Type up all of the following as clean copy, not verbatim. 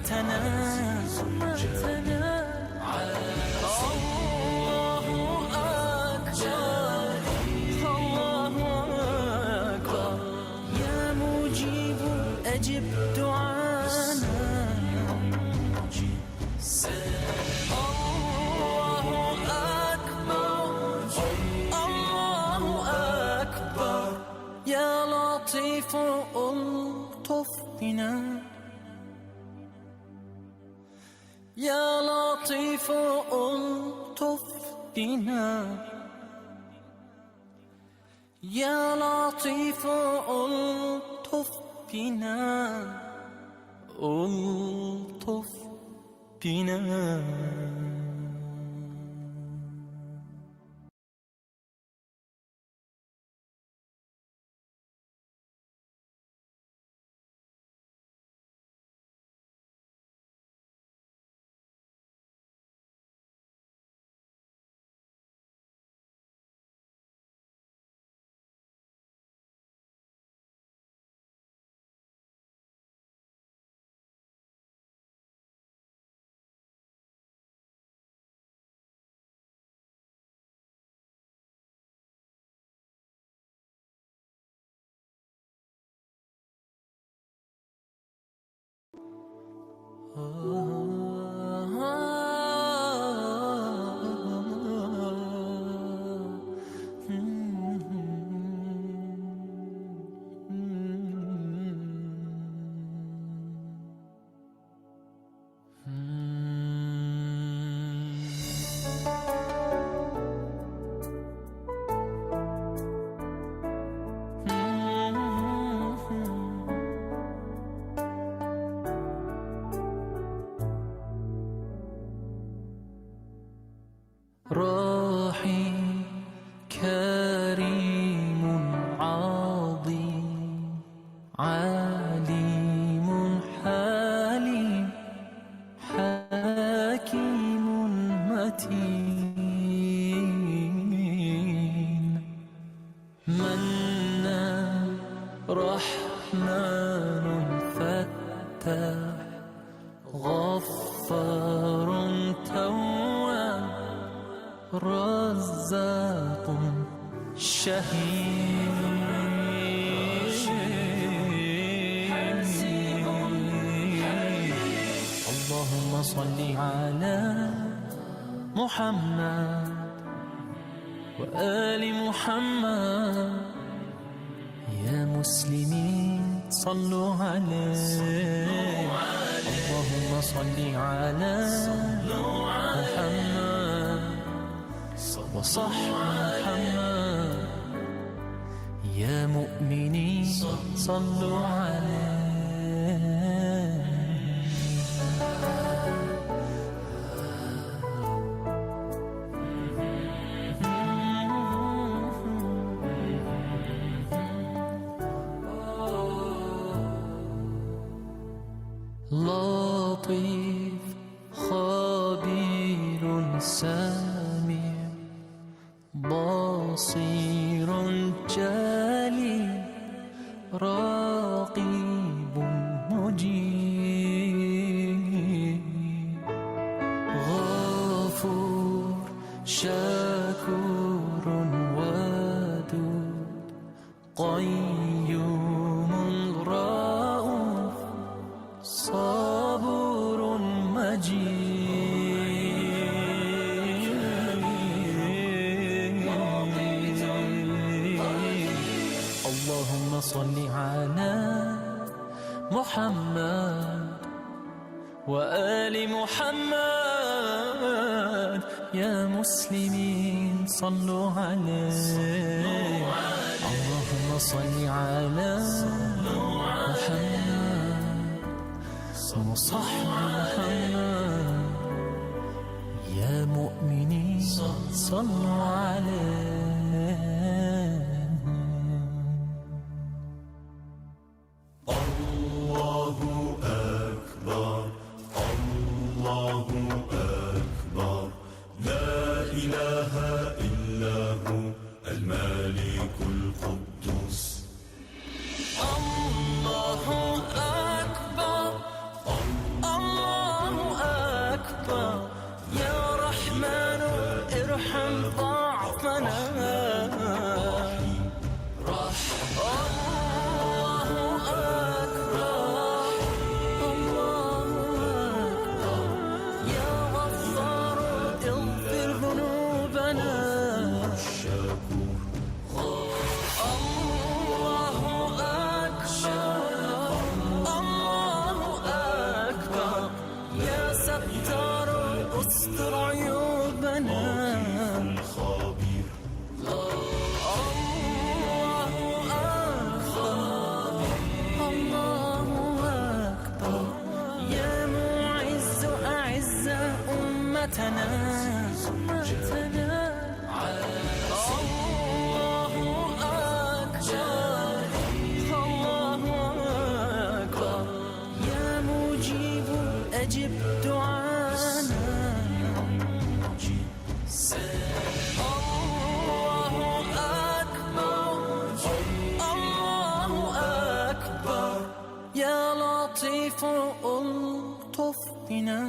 أمتنا الله أكبر الله أكبر يا مجيب أجب دعانا الله أكبر الله أكبر يا لطيف ألطف بنا يا لطيف ألطف بنا يا لطيف ألطف بنا ألطف بنا راحي كريم عظيم عليم حليم حكيم متين منان رحمن فتاح غفار تواب رزاق شهيد اللهم صل على محمد وآل محمد يا مسلمين صلوا عليه اللهم صل على محمد وصح محمد يا مؤمنين صلوا عليه لطيف خبير سميع بصير جليل رقيب مجيب غفور شكور ودود قيوم رؤوف صبور مجيد اللهم صل على محمد وآل محمد يا مسلمين صلوا عليه اللهم صل على محمد وصح محمد يا مؤمنين صلوا عليه الله أكبر الله أكبر لا إله إلا هو الملك القدوس الله أكبر الله أجب دعانا الله أكبر الله أكبر يا لطيف ألطف بنا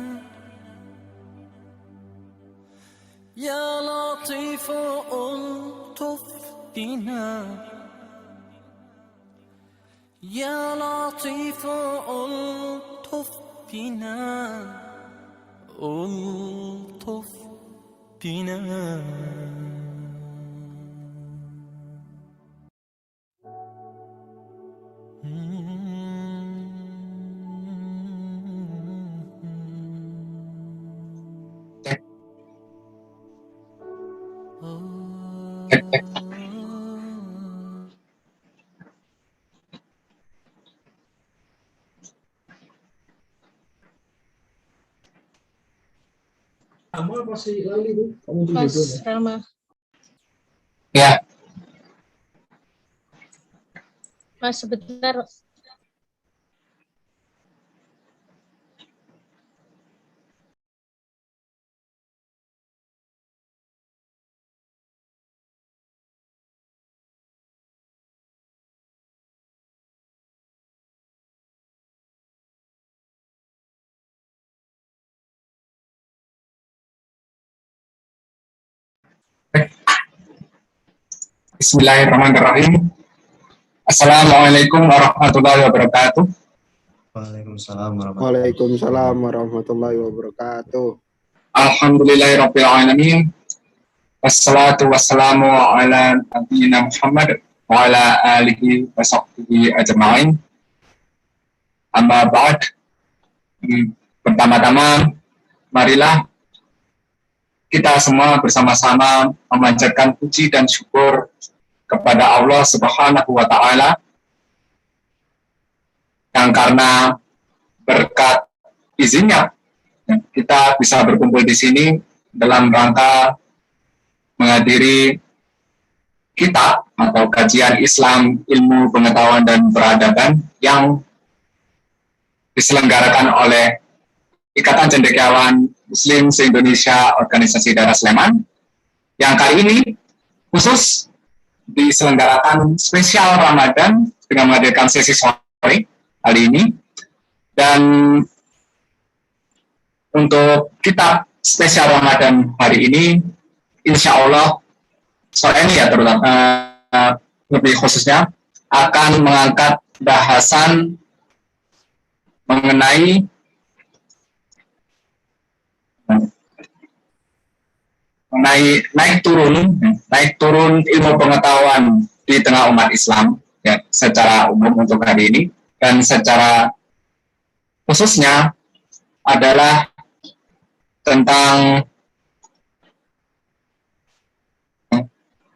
يا لطيف ألطف بنا يا لطيف ألطف بنا ألطف بنا Mas Rama, Ya, Mas sebentar. Bismillahirrahmanirrahim. Assalamualaikum warahmatullahi wabarakatuh. Waalaikumsalam warahmatullahi wabarakatuh. Alhamdulillahirabbil alamin. Wassalatu wassalamu ala nabiyyina Muhammad wa ala alihi wa sahbihi ajma'in. Amma ba'd. Pertama-tama, marilah kita semua bersama-sama memanjatkan puji dan syukur kepada Allah Subhanahu wa Ta'ala yang karena berkat izinnya kita bisa berkumpul di sini dalam rangka menghadiri kitab atau kajian Islam, ilmu pengetahuan dan peradaban yang diselenggarakan oleh Ikatan Cendekiawan Muslim se-Indonesia Organisasi Daerah Sleman yang kali ini khusus diselenggarakan spesial Ramadan dengan menghadirkan sesi sore kali ini. Dan untuk kitab spesial Ramadan hari ini insya Allah sore ini ya terutama lebih khususnya akan mengangkat bahasan mengenai naik turun ilmu pengetahuan di tengah umat Islam ya secara umum untuk hari ini, dan secara khususnya adalah tentang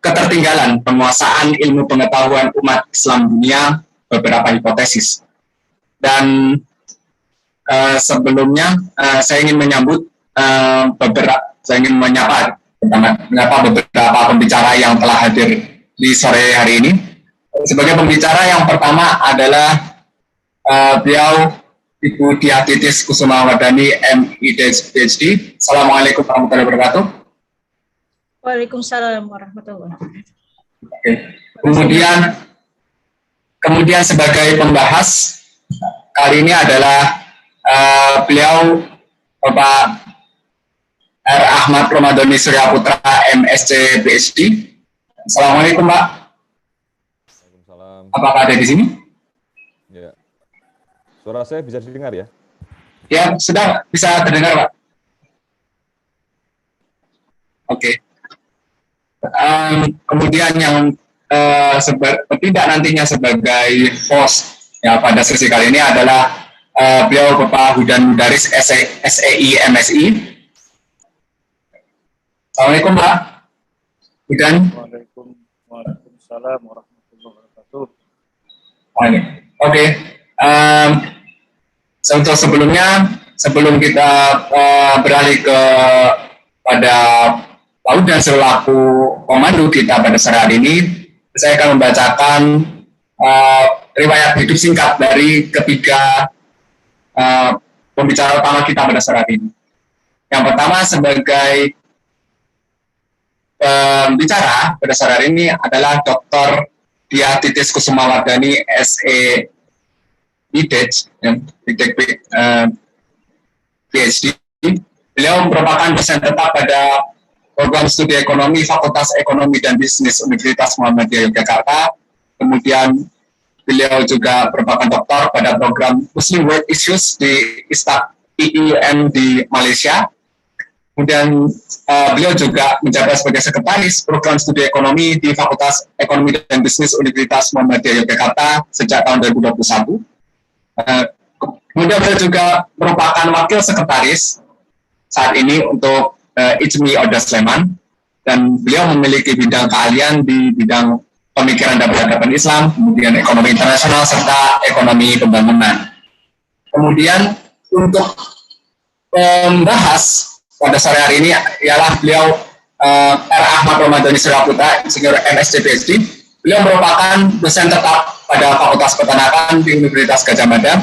ketertinggalan penguasaan ilmu pengetahuan umat Islam dunia, beberapa hipotesis. Dan sebelumnya saya ingin menyapa beberapa pembicara yang telah hadir di sore hari ini. Sebagai pembicara yang pertama adalah beliau Ibu Diah Titis Kusuma Wardani, MID PhD. Assalamualaikum warahmatullahi wabarakatuh. Waalaikumsalam warahmatullahi wabarakatuh. Oke. Kemudian sebagai pembahas kali ini adalah beliau Bapak R. Ahmad Ramadhani Surya Putra, MSc PhD. Assalamualaikum, Pak. Waalaikumsalam. Apakah ada di sini? Ya. Suara saya bisa didengar ya? Ya, sudah bisa terdengar, Pak. Oke. Kemudian yang tidak nantinya sebagai host ya pada sesi kali ini adalah beliau Bapak Hudan Mudaris, SEI MSI. Assalamualaikum, Pak Hudan. Waalaikumsalam warahmatullahi wabarakatuh. Oke. Untuk sebelum kita beralih pada Pak Hudan selaku pemandu kita pada sore hari ini, saya akan membacakan riwayat hidup singkat dari ketiga pembicara utama kita pada sore hari ini. Yang pertama sebagai pembicara pada sore hari ini adalah Dr. Diah Titis Kusumawardhani, SE IDEJ, PhD. Beliau merupakan dosen tetap pada program studi ekonomi Fakultas Ekonomi dan Bisnis Universitas Muhammadiyah Yogyakarta. Kemudian beliau juga merupakan doktor pada program Muslim World Issues di IUM di Malaysia. Kemudian beliau juga menjabat sebagai sekretaris program studi ekonomi di Fakultas Ekonomi dan Bisnis Universitas Muhammadiyah Yogyakarta sejak tahun 2021. Kemudian beliau juga merupakan wakil sekretaris saat ini untuk IJMI Oda Sleman, dan beliau memiliki bidang keahlian di bidang pemikiran dan peradaban Islam, kemudian ekonomi internasional, serta ekonomi pembangunan. Kemudian untuk membahas pada sore hari ini ialah beliau R. Ahmad Ramadhani Suraputra, Insinyur MSc PhD. Beliau merupakan dosen tetap pada Fakultas Peternakan di Universitas Gadjah Mada.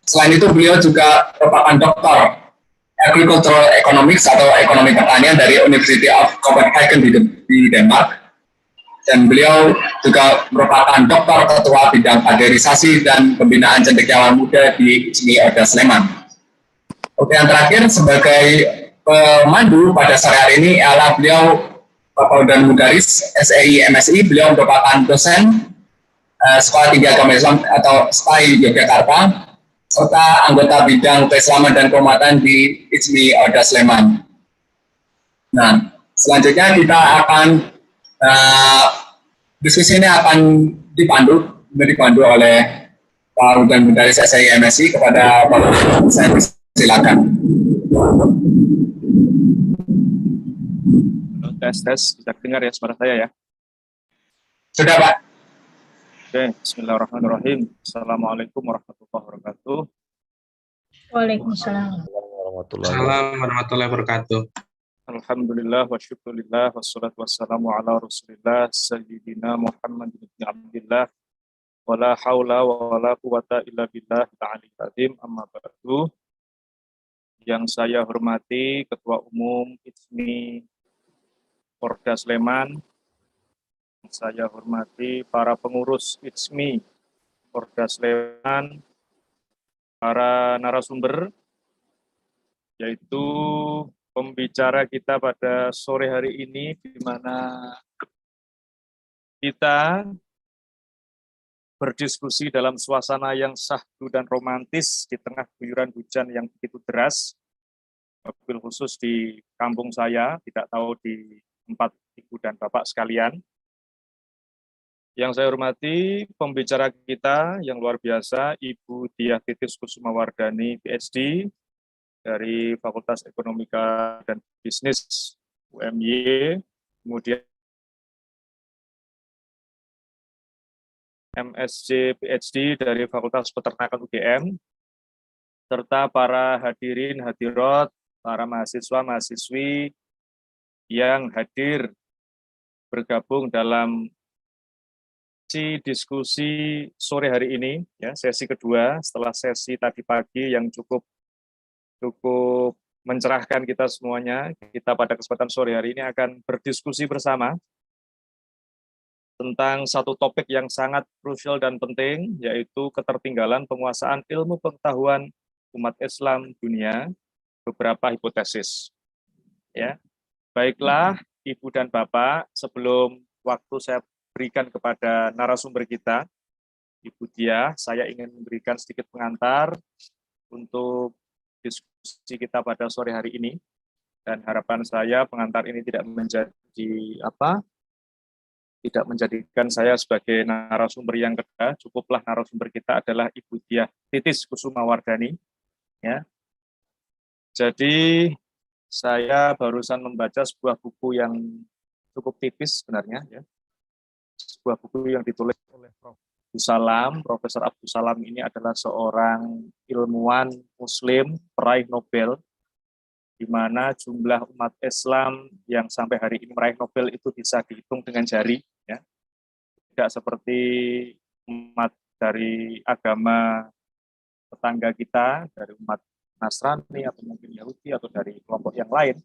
Selain itu beliau juga merupakan doktor Agricultural Economics atau ekonomi pertanian dari University of Copenhagen di Denmark. Dan beliau juga merupakan doktor ketua bidang kaderisasi dan pembinaan cendekiawan muda di IJMI Oda Sleman. Oke, yang terakhir sebagai pemandu pada sore hari ini adalah beliau Bapak dan Mudaris SEI MSI. Beliau merupakan dosen Sekolah Tinggi Agama Islam atau STAI Yogyakarta, serta anggota bidang keislaman dan keumatan di IJMI Oda Sleman. Nah, selanjutnya kita akan diskusi ini akan dipandu oleh Pak dan Mudaris SEI MSI. Kepada Bapak, saya silakan. Tes, bisa dengar ya suara saya ya? Sudah, Pak. Oke, bismillahirrahmanirrahim. Assalamualaikum warahmatullahi wabarakatuh. Waalaikumsalam. Assalamualaikum warahmatullahi wabarakatuh. Alhamdulillah wa syukurillah wassalatu wassalamu ala rasulillah sayyidina Muhammad bin Abdillah wala haula wala quwata illa billah ta'alil azim, amma ba'du. Yang saya hormati Ketua Umum IJMI Porda Sleman, saya hormati para pengurus IJMI Porda Sleman, para narasumber, yaitu pembicara kita pada sore hari ini, di mana kita berdiskusi dalam suasana yang syahdu dan romantis di tengah guyuran hujan yang begitu deras, mobil khusus di kampung saya, tidak tahu di tempat Ibu dan Bapak sekalian. Yang saya hormati pembicara kita yang luar biasa, Ibu Diah Titis Kusumawardhani, PhD, dari Fakultas Ekonomika dan Bisnis UMY, kemudian MSc PhD dari Fakultas Peternakan UGM, serta para hadirin hadirat, para mahasiswa mahasiswi yang hadir bergabung dalam diskusi sore hari ini, ya, sesi kedua setelah sesi tadi pagi yang cukup mencerahkan kita semuanya. Kita pada kesempatan sore hari ini akan berdiskusi bersama tentang satu topik yang sangat krusial dan penting, yaitu ketertinggalan penguasaan ilmu pengetahuan umat Islam dunia, beberapa hipotesis. Ya, baiklah Ibu dan Bapak, sebelum waktu saya berikan kepada narasumber kita, Ibu Diah, saya ingin memberikan sedikit pengantar untuk diskusi kita pada sore hari ini, dan harapan saya pengantar ini tidak menjadikan saya sebagai narasumber yang kedua. Cukuplah narasumber kita adalah Ibu Diah Titis Kusumawardhani. Ya, jadi saya barusan membaca sebuah buku yang cukup tipis sebenarnya, ya. Sebuah buku yang ditulis oleh Profesor Abdus Salam ini adalah seorang ilmuwan Muslim peraih Nobel, di mana jumlah umat Islam yang sampai hari ini meraih Nobel itu bisa dihitung dengan jari, ya. Tidak seperti umat dari agama tetangga kita, dari umat Nasrani atau mungkin Yahudi atau dari kelompok yang lain.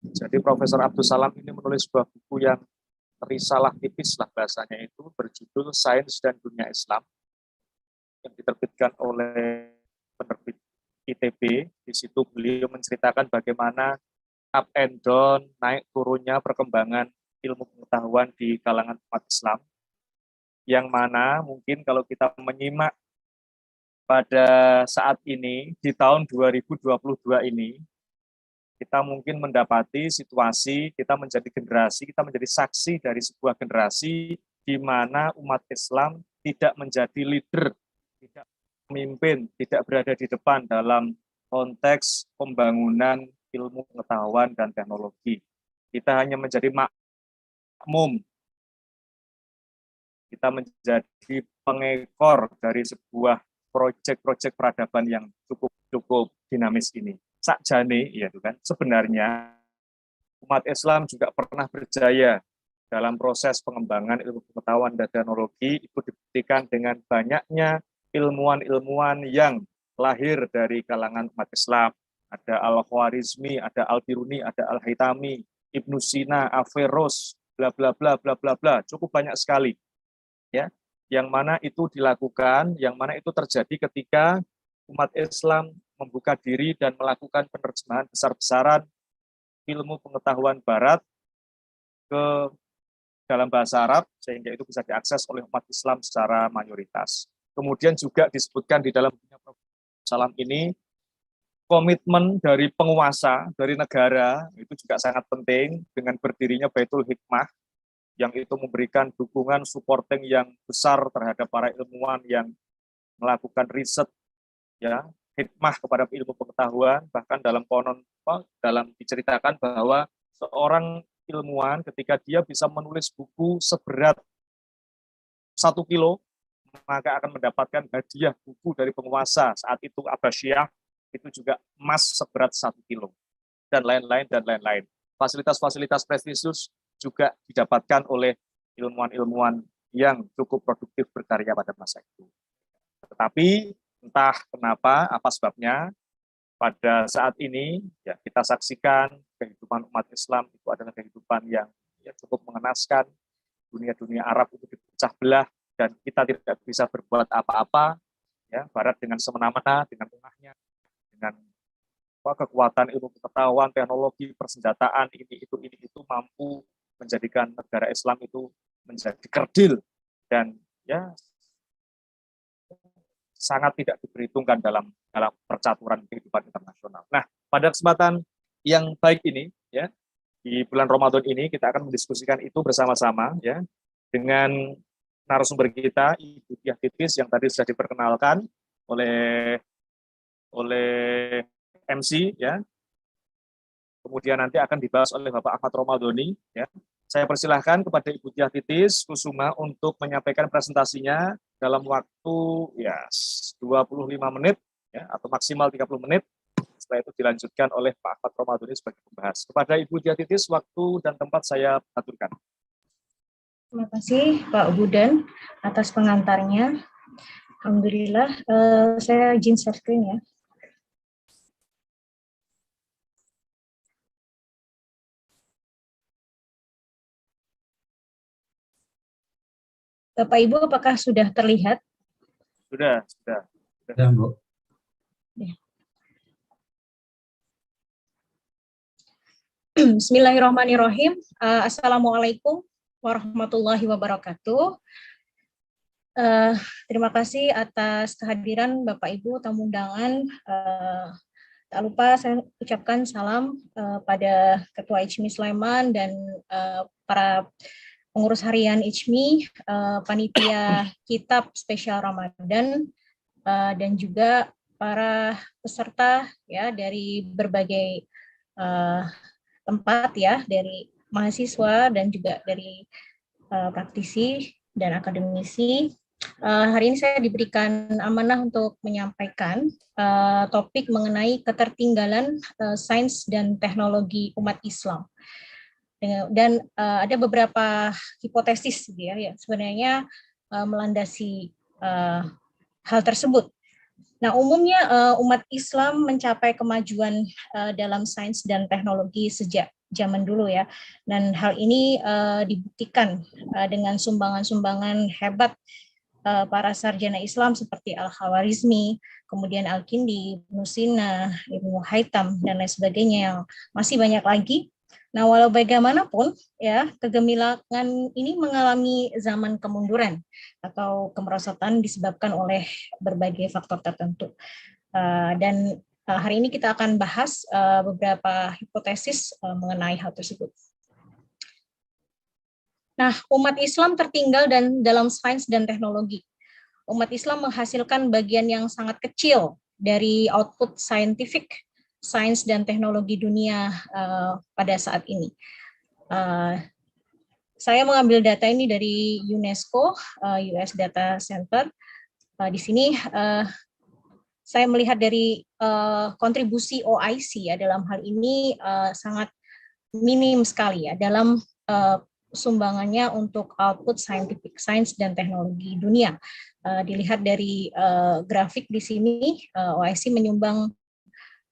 Jadi Profesor Abdus Salam ini menulis sebuah buku yang risalah tipis lah bahasanya, itu berjudul Sains dan Dunia Islam, yang diterbitkan oleh penerbit ITB. Di situ beliau menceritakan bagaimana up and down, naik turunnya perkembangan ilmu pengetahuan di kalangan umat Islam, yang mana mungkin kalau kita menyimak pada saat ini, di tahun 2022 ini, kita mungkin mendapati situasi, kita menjadi generasi, kita menjadi saksi dari sebuah generasi di mana umat Islam tidak menjadi leader, tidak memimpin, tidak berada di depan dalam konteks pembangunan ilmu pengetahuan dan teknologi. Kita hanya menjadi makmum, kita menjadi pengekor dari sebuah proyek-proyek peradaban yang cukup dinamis ini. Sakjane, ya kan, sebenarnya umat Islam juga pernah berjaya dalam proses pengembangan ilmu pengetahuan dan teknologi. Itu dibuktikan dengan banyaknya ilmuwan-ilmuwan yang lahir dari kalangan umat Islam. Ada Al-Khwarizmi, ada Al-Biruni, ada Al-Haytami, Ibnu Sina, Averroes, bla bla bla bla bla bla, cukup banyak sekali. Ya, yang mana itu dilakukan, yang mana itu terjadi ketika umat Islam membuka diri dan melakukan penerjemahan besar-besaran ilmu pengetahuan Barat ke dalam bahasa Arab, sehingga itu bisa diakses oleh umat Islam secara mayoritas. Kemudian juga disebutkan di dalam bukunya Prof. Salam ini, komitmen dari penguasa, dari negara, itu juga sangat penting dengan berdirinya Baitul Hikmah, yang itu memberikan dukungan supporting yang besar terhadap para ilmuwan yang melakukan riset, ya, hikmah kepada ilmu pengetahuan. Bahkan dalam konon, dalam diceritakan bahwa seorang ilmuwan ketika dia bisa menulis buku seberat 1 kilo, maka akan mendapatkan hadiah buku dari penguasa saat itu Abbasiyah, itu juga emas seberat 1 kilo, dan lain-lain dan lain-lain. Fasilitas-fasilitas prestisius juga didapatkan oleh ilmuwan-ilmuwan yang cukup produktif berkarya pada masa itu. Tetapi entah kenapa, apa sebabnya, pada saat ini ya kita saksikan kehidupan umat Islam itu adalah kehidupan yang ya, cukup mengenaskan. Dunia-dunia Arab itu dipecah belah dan kita tidak bisa berbuat apa-apa. Ya, Barat dengan semena-mena, dengan tengahnya, dengan kekuatan ilmu pengetahuan, teknologi, persenjataan, ini itu mampu menjadikan negara Islam itu menjadi kerdil dan ya sangat tidak diperhitungkan dalam percaturan kehidupan internasional. Nah, pada kesempatan yang baik ini, ya, di bulan Ramadan ini kita akan mendiskusikan itu bersama-sama, ya, dengan narasumber kita, Ibu Diah Titis, yang tadi sudah diperkenalkan oleh MC, ya. Kemudian nanti akan dibahas oleh Bapak Ahmad Romadhoni, ya. Saya persilahkan kepada Ibu Diah Titis Kusuma untuk menyampaikan presentasinya dalam waktu ya 25 menit, ya, atau maksimal 30 menit. Setelah itu dilanjutkan oleh Pak Ahmad Romadhoni sebagai pembahas. Kepada Ibu Diah Titis, waktu dan tempat saya aturkan. Terima kasih Pak Budan atas pengantarnya. Alhamdulillah, saya izin share screen ya. Bapak Ibu, apakah sudah terlihat? Sudah. Bu. Ya. Bismillahirrahmanirrahim. Assalamualaikum warahmatullahi wabarakatuh. Terima kasih atas kehadiran Bapak Ibu tamu undangan. Tak lupa saya ucapkan salam pada Ketua ICMI Sleman dan para pengurus harian ICMI, panitia kitab spesial Ramadan, dan juga para peserta ya dari berbagai tempat ya, dari mahasiswa dan juga dari praktisi dan akademisi. Hari ini saya diberikan amanah untuk menyampaikan topik mengenai ketertinggalan sains dan teknologi umat Islam. Dan ada beberapa hipotesis ya, sebenarnya melandasi hal tersebut. Nah, umumnya umat Islam mencapai kemajuan dalam sains dan teknologi sejak zaman dulu ya. Dan hal ini dibuktikan dengan sumbangan-sumbangan hebat para sarjana Islam seperti Al-Khawarizmi, kemudian Al-Kindi, Ibnu Sina, Ibnu Haytham, dan lain sebagainya yang masih banyak lagi. Nah, walau bagaimanapun ya, kegemilangan ini mengalami zaman kemunduran atau kemerosotan disebabkan oleh berbagai faktor tertentu. Dan hari ini kita akan bahas beberapa hipotesis mengenai hal tersebut. Nah, umat Islam tertinggal dan dalam sains dan teknologi. Umat Islam menghasilkan bagian yang sangat kecil dari output saintifik, sains dan teknologi dunia pada saat ini. Saya mengambil data ini dari UNESCO, US Data Center. Di sini saya melihat dari kontribusi OIC ya dalam hal ini sangat minim sekali ya dalam sumbangannya untuk output scientific science dan teknologi dunia. Dilihat dari grafik di sini, OIC menyumbang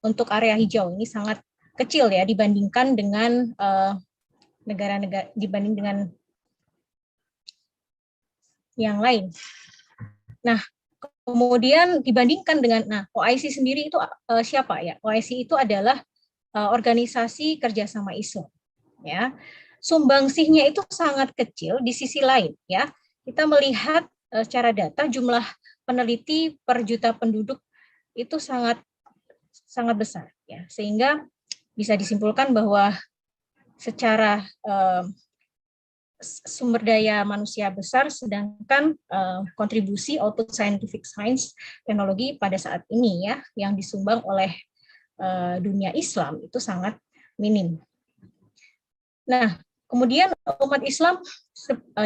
untuk area hijau ini sangat kecil ya dibandingkan dengan negara-negara dibanding dengan yang lain. Nah, kemudian dibandingkan dengan OIC sendiri itu siapa ya? OIC itu adalah organisasi kerjasama Islam ya. Sumbangsihnya itu sangat kecil di sisi lain ya. Kita melihat secara data jumlah peneliti per juta penduduk itu sangat besar ya, sehingga bisa disimpulkan bahwa secara sumber daya manusia besar, sedangkan kontribusi output scientific science teknologi pada saat ini ya yang disumbang oleh dunia Islam itu sangat minim. Nah, kemudian umat Islam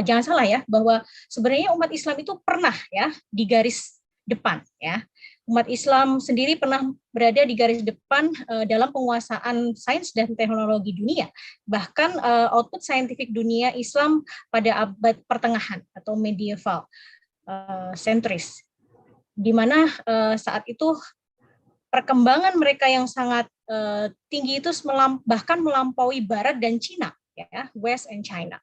jangan salah ya bahwa sebenarnya umat Islam itu pernah ya di garis depan ya. Umat Islam sendiri pernah berada di garis depan dalam penguasaan sains dan teknologi dunia. Bahkan output saintifik dunia Islam pada abad pertengahan atau medieval centuries, di mana saat itu perkembangan mereka yang sangat tinggi itu bahkan melampaui Barat dan Cina, ya, West and China.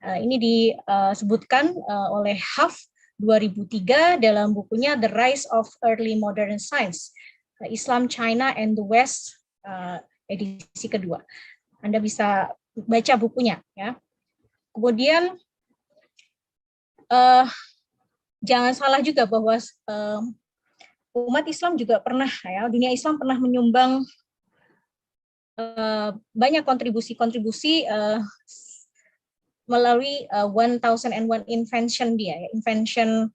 Ini disebutkan oleh Huff 2003 dalam bukunya The Rise of Early Modern Science, Islam, China, and the West, edisi kedua. Anda bisa baca bukunya. Ya. Kemudian, jangan salah juga bahwa umat Islam juga pernah, ya, dunia Islam pernah menyumbang banyak kontribusi-kontribusi melalui 1001 invention dia, ya, invention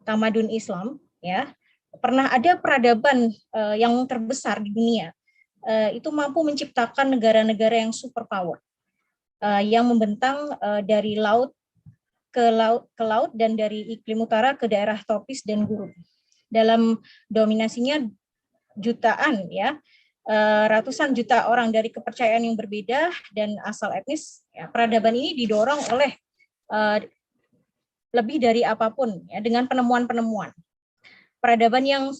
tamadun Islam, ya. Pernah ada peradaban yang terbesar di dunia, itu mampu menciptakan negara-negara yang superpower, yang membentang dari laut ke laut dan dari iklim utara ke daerah tropis dan gurun. Dalam dominasinya jutaan, ya, ratusan juta orang dari kepercayaan yang berbeda dan asal etnis, ya, peradaban ini didorong oleh lebih dari apapun, ya, dengan penemuan-penemuan. Peradaban yang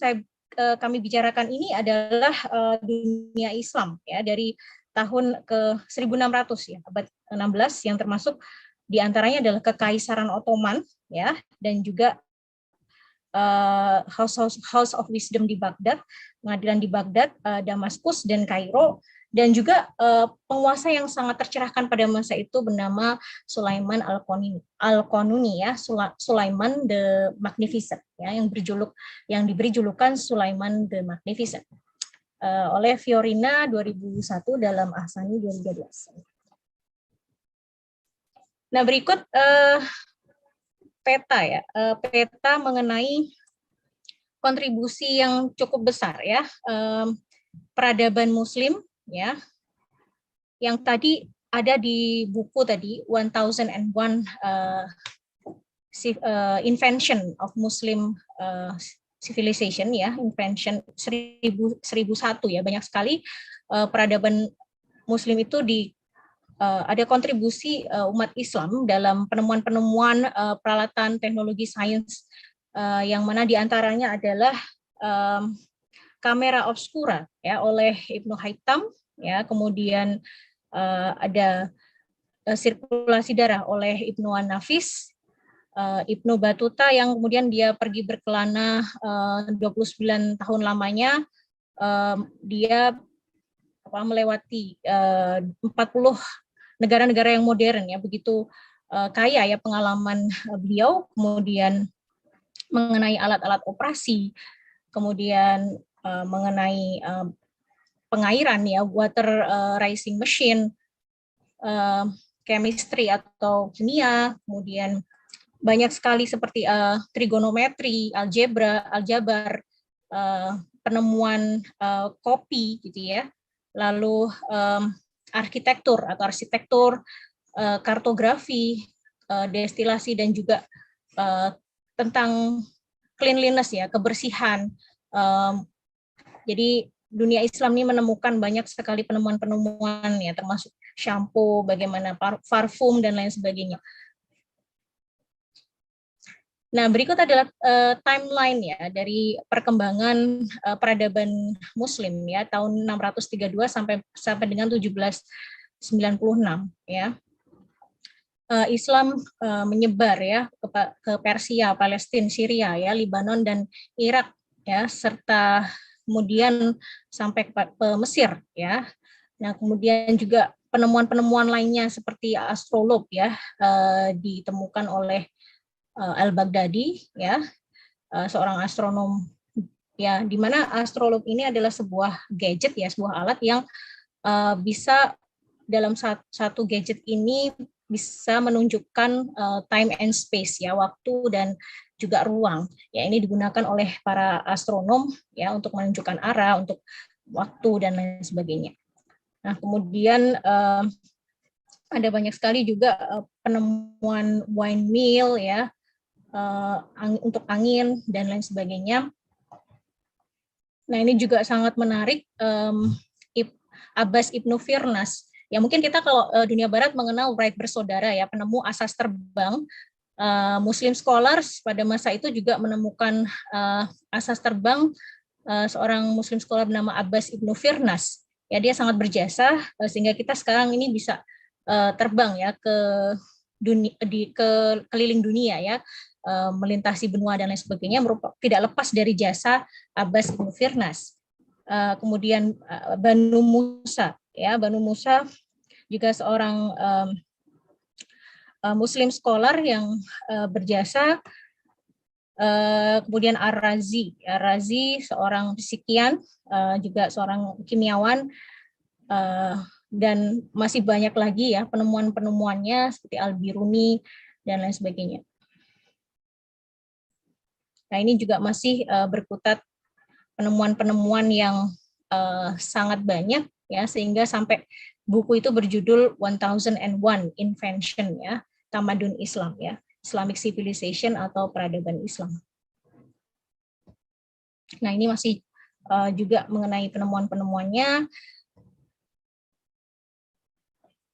kami bicarakan ini adalah dunia Islam, ya, dari tahun ke 1600, ya, abad 16, yang termasuk diantaranya adalah Kekaisaran Ottoman, ya, dan juga House of Wisdom di Baghdad, pengadilan di Baghdad, Damaskus, dan Kairo, dan juga penguasa yang sangat tercerahkan pada masa itu bernama Sulaiman Al-Qanuni, ya, Sulaiman the Magnificent, ya, yang diberi julukan Sulaiman the Magnificent oleh Fiorina 2001 dalam Ahsani 2012. Nah, berikut peta, ya, peta mengenai kontribusi yang cukup besar, ya, peradaban Muslim, ya, yang tadi ada di buku tadi 1001 Invention of Muslim Civilization, ya, invention 1001, ya, banyak sekali peradaban Muslim itu ada kontribusi umat Islam dalam penemuan-penemuan peralatan teknologi sains, yang mana diantaranya adalah Kamera Obscura ya oleh Ibnu Haytham ya, kemudian ada Sirkulasi Darah oleh Ibnu An-Nafis, Ibnu Batuta yang kemudian dia pergi berkelana 29 tahun lamanya, dia melewati 40 negara-negara yang modern ya, begitu kaya ya pengalaman beliau, kemudian mengenai alat-alat operasi, kemudian mengenai pengairan ya, water rising machine, chemistry atau kimia, kemudian banyak sekali seperti trigonometri, aljabar, penemuan kopi gitu ya, lalu arsitektur, kartografi, destilasi, dan juga tentang cleanliness ya, kebersihan. Jadi dunia Islam ini menemukan banyak sekali penemuan-penemuan ya, termasuk shampoo, bagaimana parfum dan lain sebagainya. Nah, berikut adalah timeline ya dari perkembangan peradaban Muslim ya tahun 632 sampai dengan 1796 ya. Islam menyebar ya ke Persia, Palestina, Syria ya, Lebanon dan Irak ya, serta kemudian sampai ke Mesir ya. Nah, kemudian juga penemuan-penemuan lainnya seperti astrolog ya, ditemukan oleh Al-Baghdadi ya, seorang astronom ya, di mana astrolog ini adalah sebuah gadget ya, sebuah alat yang bisa dalam satu gadget ini bisa menunjukkan time and space ya, waktu dan juga ruang ya. Ini digunakan oleh para astronom ya untuk menunjukkan arah, untuk waktu dan lain sebagainya. Nah, kemudian ada banyak sekali juga penemuan windmill ya, untuk angin dan lain sebagainya. Nah, ini juga sangat menarik, Abbas Ibnu Firnas. Ya, mungkin kita kalau dunia barat mengenal Wright bersaudara ya, penemu asas terbang. Muslim scholars pada masa itu juga menemukan asas terbang, seorang Muslim scholar bernama Abbas Ibnu Firnas. Ya, dia sangat berjasa sehingga kita sekarang ini bisa terbang ya ke keliling dunia ya, melintasi benua dan lain sebagainya, tidak lepas dari jasa Abbas Ibnu Firnas. Kemudian Banu Musa ya, Banu Musa juga seorang Muslim scholar yang berjasa. Kemudian Ar-Razi seorang fisikian, juga seorang kimiawan, dan masih banyak lagi ya penemuan-penemuannya seperti Al-Biruni dan lain sebagainya. Nah, ini juga masih berkutat penemuan-penemuan yang sangat banyak ya, sehingga sampai buku itu berjudul 1001 Invention ya, Tamadun Islam ya, Islamic Civilization atau peradaban Islam. Nah, ini masih juga mengenai penemuan-penemuannya.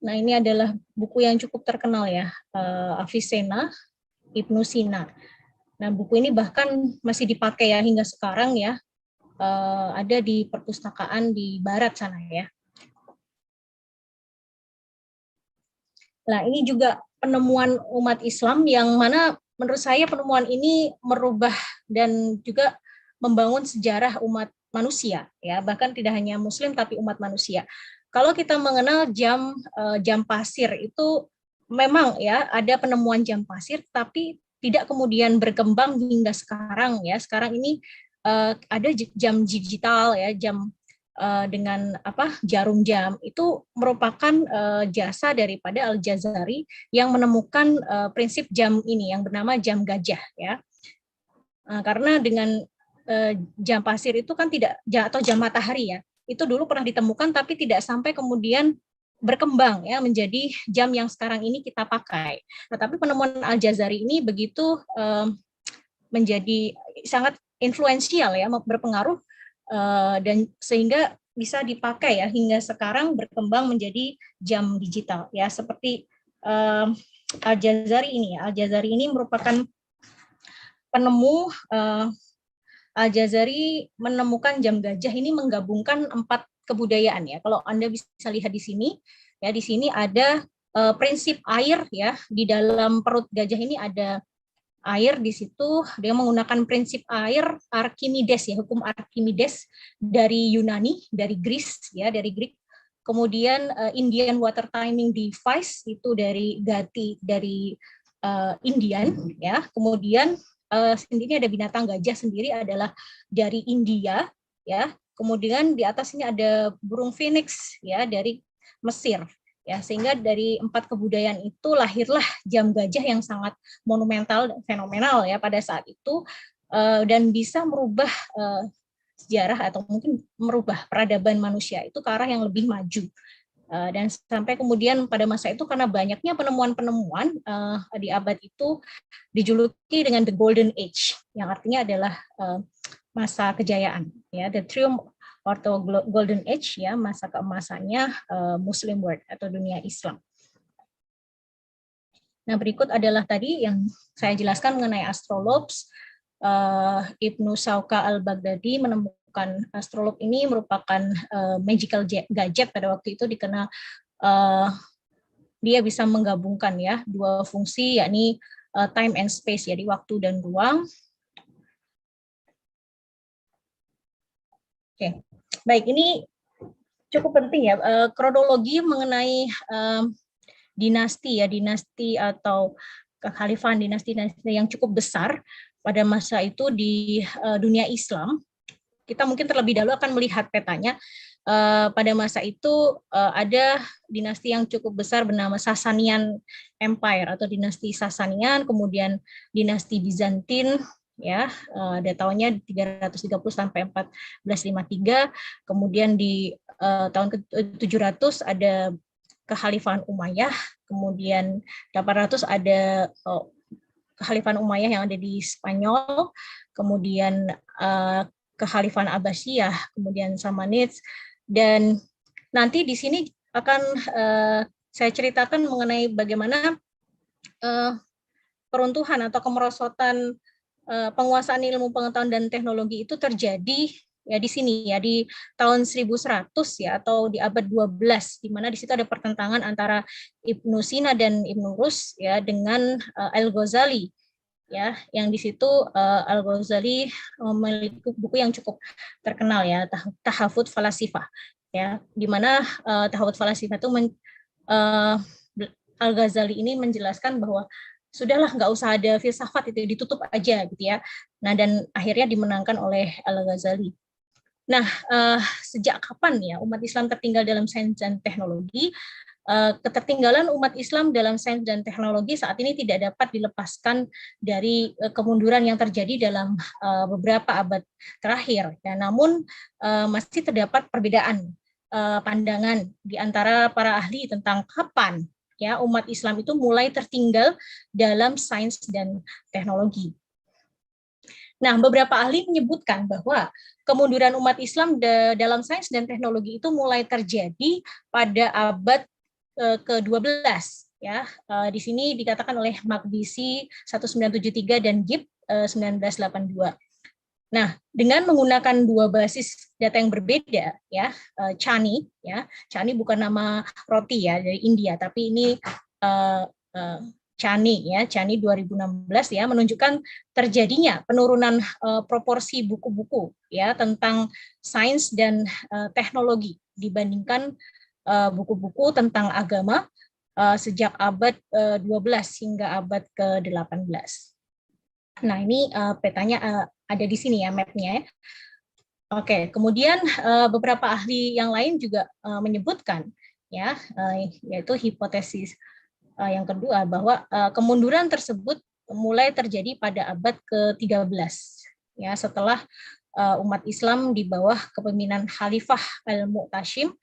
Nah, ini adalah buku yang cukup terkenal ya, Avicenna, Ibnu Sina. Nah, buku ini bahkan masih dipakai ya hingga sekarang ya, ada di perpustakaan di barat sana ya. Nah, ini juga penemuan umat Islam yang mana menurut saya penemuan ini merubah dan juga membangun sejarah umat manusia ya, bahkan tidak hanya Muslim tapi umat manusia. Kalau kita mengenal jam pasir itu memang ya ada penemuan jam pasir, tapi tidak kemudian berkembang hingga sekarang ya. Sekarang ini ada jam digital ya, jam dengan jarum jam, itu merupakan jasa daripada Al-Jazari yang menemukan prinsip jam ini yang bernama jam gajah ya. Karena dengan jam pasir itu kan tidak, atau jam matahari ya, itu dulu pernah ditemukan tapi tidak sampai kemudian berkembang ya menjadi jam yang sekarang ini kita pakai. Nah, tapi penemuan Al-Jazari ini begitu menjadi sangat influensial ya, berpengaruh, dan sehingga bisa dipakai ya hingga sekarang berkembang menjadi jam digital ya, seperti Al-Jazari ini ya. Al-Jazari ini merupakan penemu Al-Jazari menemukan jam gajah ini menggabungkan 4 kebudayaan ya. Kalau Anda bisa lihat di sini, ya di sini ada prinsip air ya, di dalam perut gajah ini ada air. Di situ dia menggunakan prinsip air Archimedes ya, hukum Archimedes dari Yunani, dari Greece ya, dari Greek. Kemudian Indian water timing device itu dari Gati, dari Indian ya. Kemudian sendiri ada binatang gajah sendiri adalah dari India ya. Kemudian di atas ini ada burung phoenix ya dari Mesir ya. Sehingga dari 4 kebudayaan itu lahirlah jam gajah yang sangat monumental dan fenomenal ya pada saat itu, dan bisa merubah sejarah atau mungkin merubah peradaban manusia itu ke arah yang lebih maju. Dan sampai kemudian pada masa itu karena banyaknya penemuan-penemuan di abad itu dijuluki dengan the Golden Age, yang artinya adalah masa kejayaan ya, the triumph or the Golden Age ya, masa keemasannya Muslim world atau dunia Islam. Nah, berikut adalah tadi yang saya jelaskan mengenai astrolobes. Ibnu Sauka al-Baghdadi menemukan astrolog ini merupakan magical gadget pada waktu itu, dikenal dia bisa menggabungkan ya 2 fungsi, yakni time and space, jadi waktu dan ruang. Oke, baik, ini cukup penting ya, kronologi mengenai dinasti ya, dinasti atau kekhalifahan, dinasti yang cukup besar pada masa itu di dunia Islam. Kita mungkin terlebih dahulu akan melihat petanya. Pada masa itu ada dinasti yang cukup besar bernama Sasanian Empire atau dinasti Sasanian, kemudian dinasti Bizantin ya, ada tahunnya 330 sampai 1453, kemudian di tahun ke-700 ada Kekhalifahan Umayyah, kemudian 800 ada Kekhalifahan Umayyah yang ada di Spanyol, kemudian Kekhalifahan Abbasiyah, kemudian Samanids, dan nanti di sini akan saya ceritakan mengenai bagaimana peruntuhan atau kemerosotan penguasaan ilmu pengetahuan dan teknologi itu terjadi ya di sini ya, di tahun 1100 ya, atau di abad 12, di mana di situ ada pertentangan antara Ibnu Sina dan Ibnu Rus ya dengan Al-Ghazali ya, yang di situ Al-Ghazali memiliki buku yang cukup terkenal ya, Tahafut Falasifah ya, di mana Tahafut Falasifah itu Al-Ghazali ini menjelaskan bahwa sudahlah, nggak usah ada filsafat, itu ditutup aja gitu ya. Nah, dan akhirnya dimenangkan oleh Al-Ghazali. Nah, sejak kapan ya umat Islam tertinggal dalam sains dan teknologi? Ketertinggalan umat Islam dalam sains dan teknologi saat ini tidak dapat dilepaskan dari kemunduran yang terjadi dalam beberapa abad terakhir. Ya, namun masih terdapat perbedaan pandangan di antara para ahli tentang kapan ya umat Islam itu mulai tertinggal dalam sains dan teknologi. Nah, beberapa ahli menyebutkan bahwa kemunduran umat Islam dalam sains dan teknologi itu mulai terjadi pada abad ke-12 ya. Di sini dikatakan oleh Makdisi 1973 dan Gibb 1982. Nah, dengan menggunakan 2 basis data yang berbeda ya, Chani ya. Chani bukan nama roti ya dari India, tapi ini Chani ya, Chani 2016 ya, menunjukkan terjadinya penurunan proporsi buku-buku ya tentang sains dan teknologi dibandingkan buku-buku tentang agama sejak abad 12 hingga abad ke-18. Nah, ini petanya ada di sini ya, mapnya. Oke, kemudian beberapa ahli yang lain juga menyebutkan ya, yaitu hipotesis yang kedua bahwa kemunduran tersebut mulai terjadi pada abad ke-13 ya, setelah umat Islam di bawah kepemimpinan Khalifah Al-Mu'tasim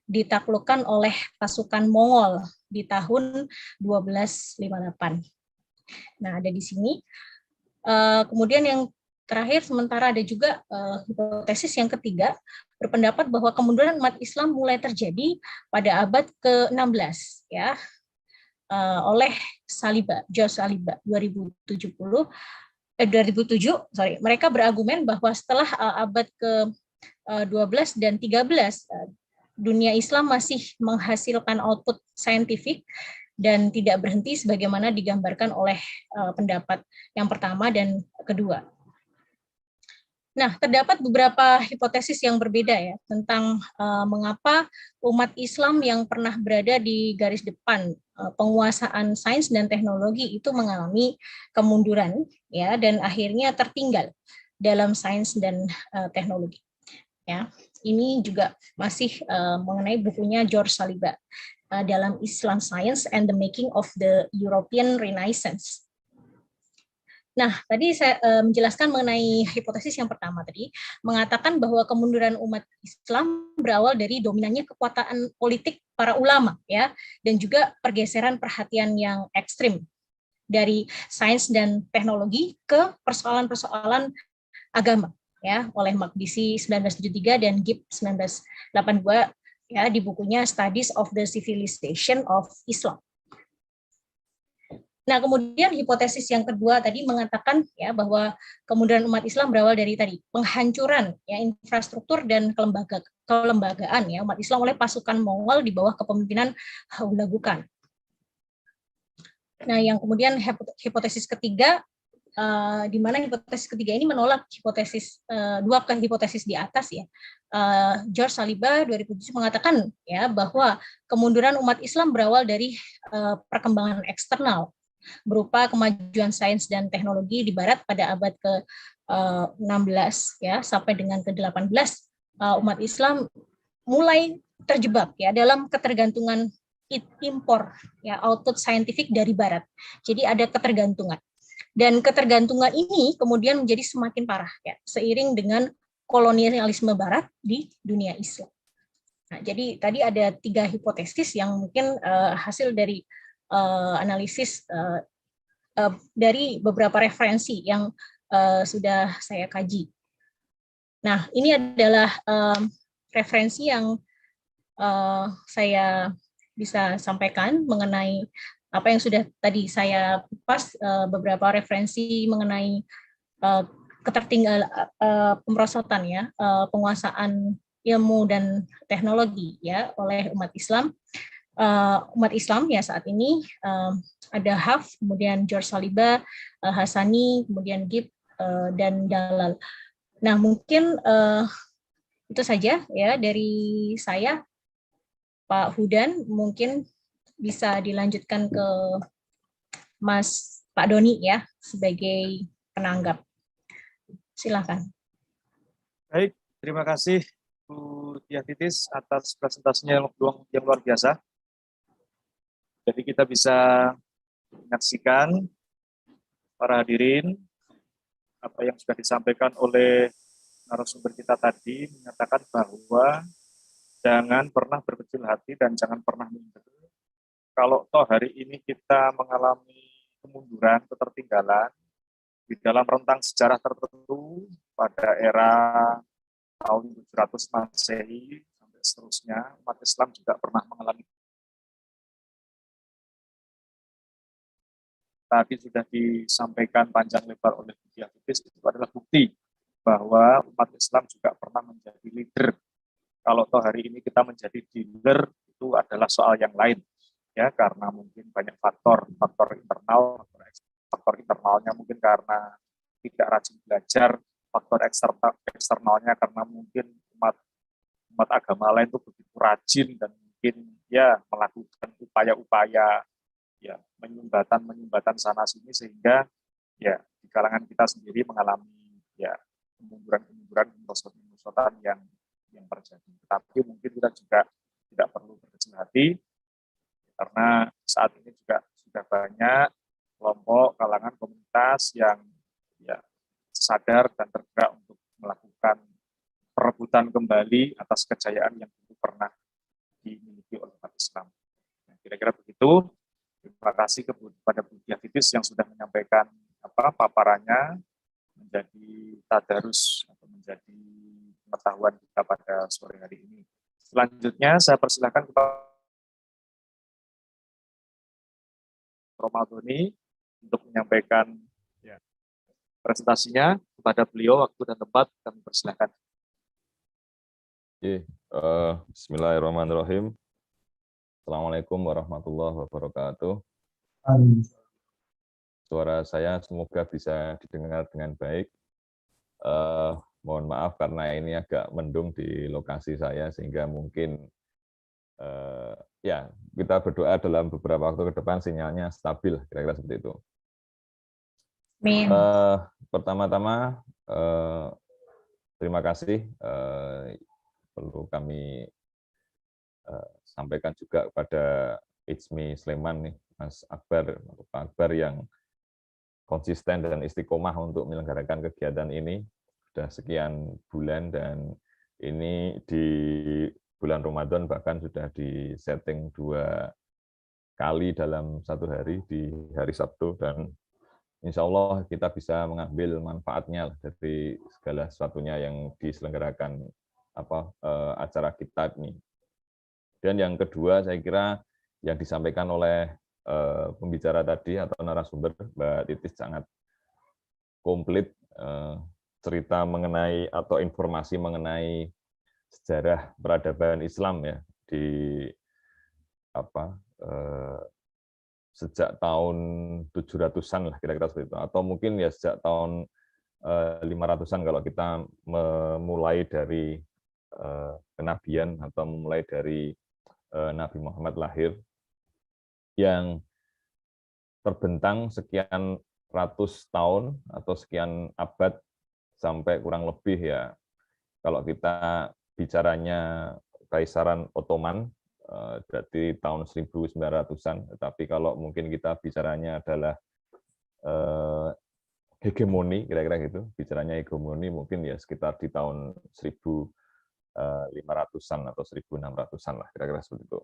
ditaklukkan oleh pasukan Mongol di tahun 1258. Nah, ada di sini. Kemudian yang terakhir, sementara ada juga hipotesis yang ketiga berpendapat bahwa kemunduran umat Islam mulai terjadi pada abad ke-16 ya, oleh Saliba, George Saliba 2070 2007, mereka berargumen bahwa setelah abad ke-12 dan 13, dunia Islam masih menghasilkan output saintifik dan tidak berhenti sebagaimana digambarkan oleh pendapat yang pertama dan kedua. Nah, terdapat beberapa hipotesis yang berbeda ya tentang mengapa umat Islam yang pernah berada di garis depan penguasaan sains dan teknologi itu mengalami kemunduran ya dan akhirnya tertinggal dalam sains dan teknologi. Ya, ini juga masih mengenai bukunya George Saliba dalam Islam Science and the Making of the European Renaissance. Nah, tadi saya menjelaskan mengenai hipotesis yang pertama tadi, mengatakan bahwa kemunduran umat Islam berawal dari dominannya kekuatan politik para ulama, ya, dan juga pergeseran perhatian yang ekstrim dari sains dan teknologi ke persoalan-persoalan agama, ya, oleh Makdisi 1973 dan Gibb 1982, ya, di bukunya Studies of the Civilization of Islam. Nah, kemudian hipotesis yang kedua tadi mengatakan ya bahwa kemunduran umat Islam berawal dari tadi penghancuran ya infrastruktur dan kelembagaan ya umat Islam oleh pasukan Mongol di bawah kepemimpinan Hulagu Khan. Nah, yang kemudian hipotesis ketiga di mana hipotesis ketiga ini menolak hipotesis dua hipotesis di atas ya. George Saliba 2007 mengatakan ya bahwa kemunduran umat Islam berawal dari perkembangan eksternal berupa kemajuan sains dan teknologi di barat pada abad ke-16 ya sampai dengan ke-18 umat Islam mulai terjebak ya dalam ketergantungan impor ya output saintifik dari barat. Jadi ada ketergantungan. Dan ketergantungan ini kemudian menjadi semakin parah ya seiring dengan kolonialisme barat di dunia Islam. Nah, jadi tadi ada 3 hipotesis yang mungkin hasil dari analisis dari beberapa referensi yang sudah saya kaji. Nah, ini adalah referensi yang saya bisa sampaikan mengenai apa yang sudah tadi saya kupas, beberapa referensi mengenai ketertinggalan pemerosotan ya, penguasaan ilmu dan teknologi ya oleh umat Islam. Umat Islam ya saat ini ada Haf, kemudian George Saliba, Hasani, kemudian Gibb dan Dalal. Nah, mungkin itu saja ya dari saya, Pak Hudan. Mungkin bisa dilanjutkan ke Pak Doni ya sebagai penanggap. Silakan. Baik, terima kasih Bu Diah Titis atas presentasinya yang luar biasa. Jadi kita bisa menyaksikan para hadirin apa yang sudah disampaikan oleh narasumber kita tadi menyatakan bahwa jangan pernah berkecil hati dan jangan pernah minder. Kalau toh hari ini kita mengalami kemunduran, ketertinggalan di dalam rentang sejarah tertentu pada era tahun 700 Masehi sampai seterusnya, umat Islam juga pernah mengalami. Tadi sudah disampaikan panjang lebar oleh Bu Diah Titis, itu adalah bukti bahwa umat Islam juga pernah menjadi leader. Kalau toh hari ini kita menjadi dealer, itu adalah soal yang lain. Ya, karena mungkin banyak faktor internal, faktor internalnya mungkin karena tidak rajin belajar, faktor eksternalnya karena mungkin umat agama lain itu begitu rajin dan mungkin ya melakukan upaya-upaya ya menyumbatan sana sini sehingga ya di kalangan kita sendiri mengalami ya kemunduran kemerosotan yang terjadi. Tetapi mungkin kita juga tidak perlu berkecil hati karena saat ini juga sudah banyak kelompok kalangan komunitas yang ya sadar dan tergerak untuk melakukan perebutan kembali atas kejayaan yang dulu pernah dimiliki oleh umat Islam. Nah, kira-kira begitu. Terima kasih kepada Bu Diah Titis yang sudah menyampaikan paparannya menjadi tadarus atau menjadi pengetahuan kita pada sore hari ini. Selanjutnya saya persilakan kepada Romadhoni untuk menyampaikan presentasinya. Kepada beliau, waktu dan tempat kami persilahkan. Bismillahirrahmanirrahim. Assalamualaikum warahmatullahi wabarakatuh. Suara saya semoga bisa didengar dengan baik. Mohon maaf karena ini agak mendung di lokasi saya, sehingga mungkin ya kita berdoa dalam beberapa waktu ke depan sinyalnya stabil, kira-kira seperti itu. Amin. Pertama-tama terima kasih, perlu kami sampaikan juga kepada Ijmi Sleman nih, Mas Akbar atau Pak Akbar yang konsisten dan istiqomah untuk menyelenggarakan kegiatan ini sudah sekian bulan, dan ini di bulan Ramadan bahkan sudah disetting 2 kali dalam 1 hari, di hari Sabtu, dan insya Allah kita bisa mengambil manfaatnya dari segala sesuatunya yang diselenggarakan acara kita ini. Dan yang kedua, saya kira yang disampaikan oleh pembicara tadi atau narasumber Mbak Titis sangat komplit, cerita mengenai atau informasi mengenai sejarah peradaban Islam ya di sejak tahun 700-an lah kira-kira seperti itu, atau mungkin ya sejak tahun 500-an kalau kita memulai dari kenabian atau memulai dari Nabi Muhammad lahir, yang terbentang sekian ratus tahun atau sekian abad sampai kurang lebih ya, kalau kita bicaranya Kaisaran Ottoman dari tahun 1900-an, tetapi kalau mungkin kita bicaranya adalah hegemoni, kira-kira gitu, bicaranya hegemoni mungkin ya sekitar di tahun 1500-an atau 1600-an lah, kira-kira seperti itu.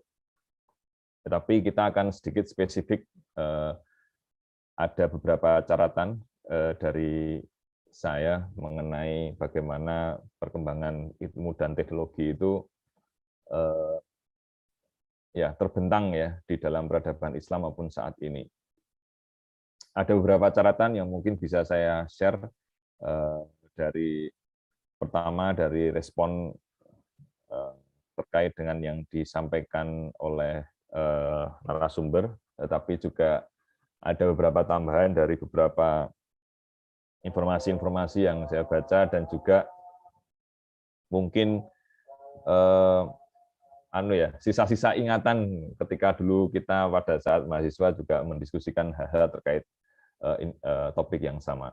Tetapi kita akan sedikit spesifik, ada beberapa catatan dari saya mengenai bagaimana perkembangan ilmu dan teknologi itu ya terbentang ya di dalam peradaban Islam maupun saat ini. Ada beberapa catatan yang mungkin bisa saya share, dari pertama dari respon terkait dengan yang disampaikan oleh narasumber, tetapi juga ada beberapa tambahan dari beberapa informasi-informasi yang saya baca, dan juga mungkin sisa-sisa ingatan ketika dulu kita pada saat mahasiswa juga mendiskusikan hal-hal terkait topik yang sama.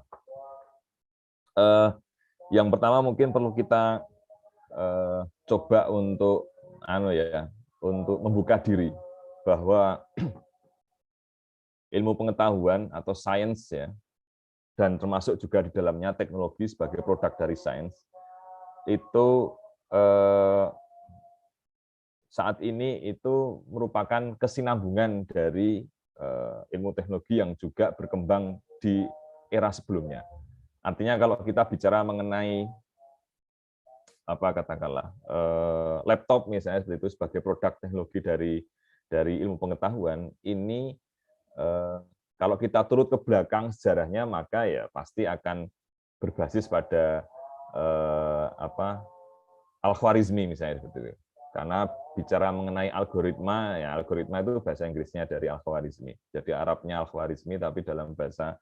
Yang pertama mungkin perlu kita coba untuk untuk membuka diri bahwa ilmu pengetahuan atau sains ya, dan termasuk juga di dalamnya teknologi sebagai produk dari sains itu saat ini itu merupakan kesinambungan dari ilmu teknologi yang juga berkembang di era sebelumnya. Artinya kalau kita bicara mengenai laptop misalnya seperti itu sebagai produk teknologi dari ilmu pengetahuan ini, kalau kita turut ke belakang sejarahnya maka ya pasti akan berbasis pada Al-Khwarizmi misalnya seperti itu. Karena bicara mengenai algoritma, ya algoritma itu bahasa Inggrisnya dari Al-Khwarizmi. Jadi Arabnya Al-Khwarizmi, tapi dalam bahasa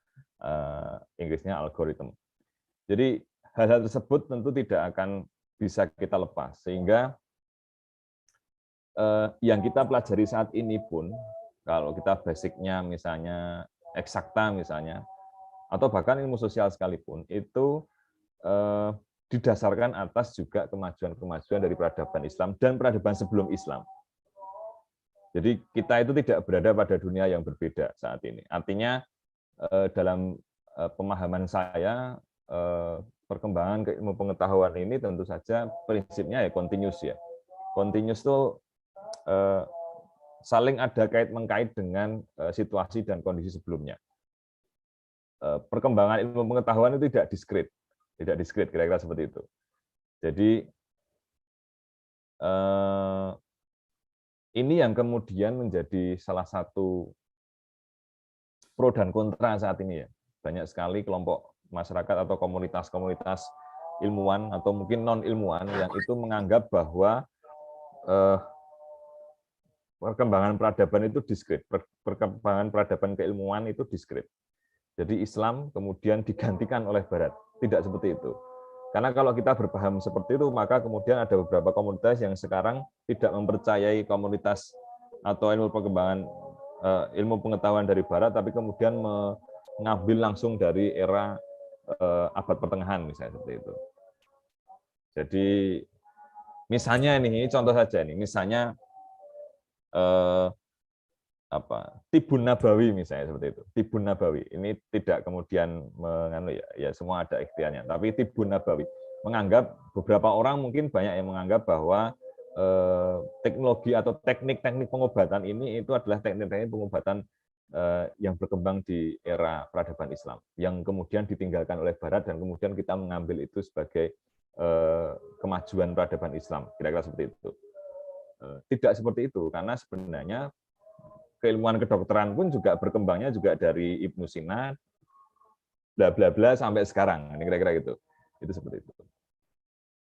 Inggrisnya algoritma. Jadi hal-hal tersebut tentu tidak akan bisa kita lepas. Sehingga yang kita pelajari saat ini pun, kalau kita basicnya misalnya eksakta misalnya, atau bahkan ilmu sosial sekalipun, itu didasarkan atas juga kemajuan-kemajuan dari peradaban Islam dan peradaban sebelum Islam. Jadi kita itu tidak berada pada dunia yang berbeda saat ini. Artinya dalam pemahaman saya, perkembangan ilmu pengetahuan ini tentu saja prinsipnya ya continuous ya. Continuous itu saling ada kait-mengkait dengan situasi dan kondisi sebelumnya. Perkembangan ilmu pengetahuan itu tidak diskret, kira-kira seperti itu. Jadi ini yang kemudian menjadi salah satu pro dan kontra saat ini ya. Banyak sekali kelompok masyarakat atau komunitas-komunitas ilmuwan atau mungkin non-ilmuwan yang itu menganggap bahwa perkembangan peradaban itu diskrit, perkembangan peradaban keilmuan itu diskrit. Jadi Islam kemudian digantikan oleh Barat. Tidak seperti itu. Karena kalau kita berpaham seperti itu, maka kemudian ada beberapa komunitas yang sekarang tidak mempercayai komunitas atau ilmu perkembangan ilmu pengetahuan dari Barat, tapi kemudian mengambil langsung dari era abad pertengahan, misalnya seperti itu. Jadi misalnya ini contoh saja nih, misalnya Tibun Nabawi misalnya seperti itu. Tibun Nabawi ini tidak kemudian ya semua ada ikhtiarnya, tapi Tibun Nabawi menganggap, beberapa orang mungkin banyak yang menganggap bahwa teknologi atau teknik-teknik pengobatan ini itu adalah teknik-teknik pengobatan yang berkembang di era peradaban Islam, yang kemudian ditinggalkan oleh Barat dan kemudian kita mengambil itu sebagai kemajuan peradaban Islam, kira-kira seperti itu. Tidak seperti itu, karena sebenarnya keilmuan kedokteran pun juga berkembangnya juga dari Ibnu Sina, bla bla bla sampai sekarang, ini kira-kira gitu. Itu seperti itu.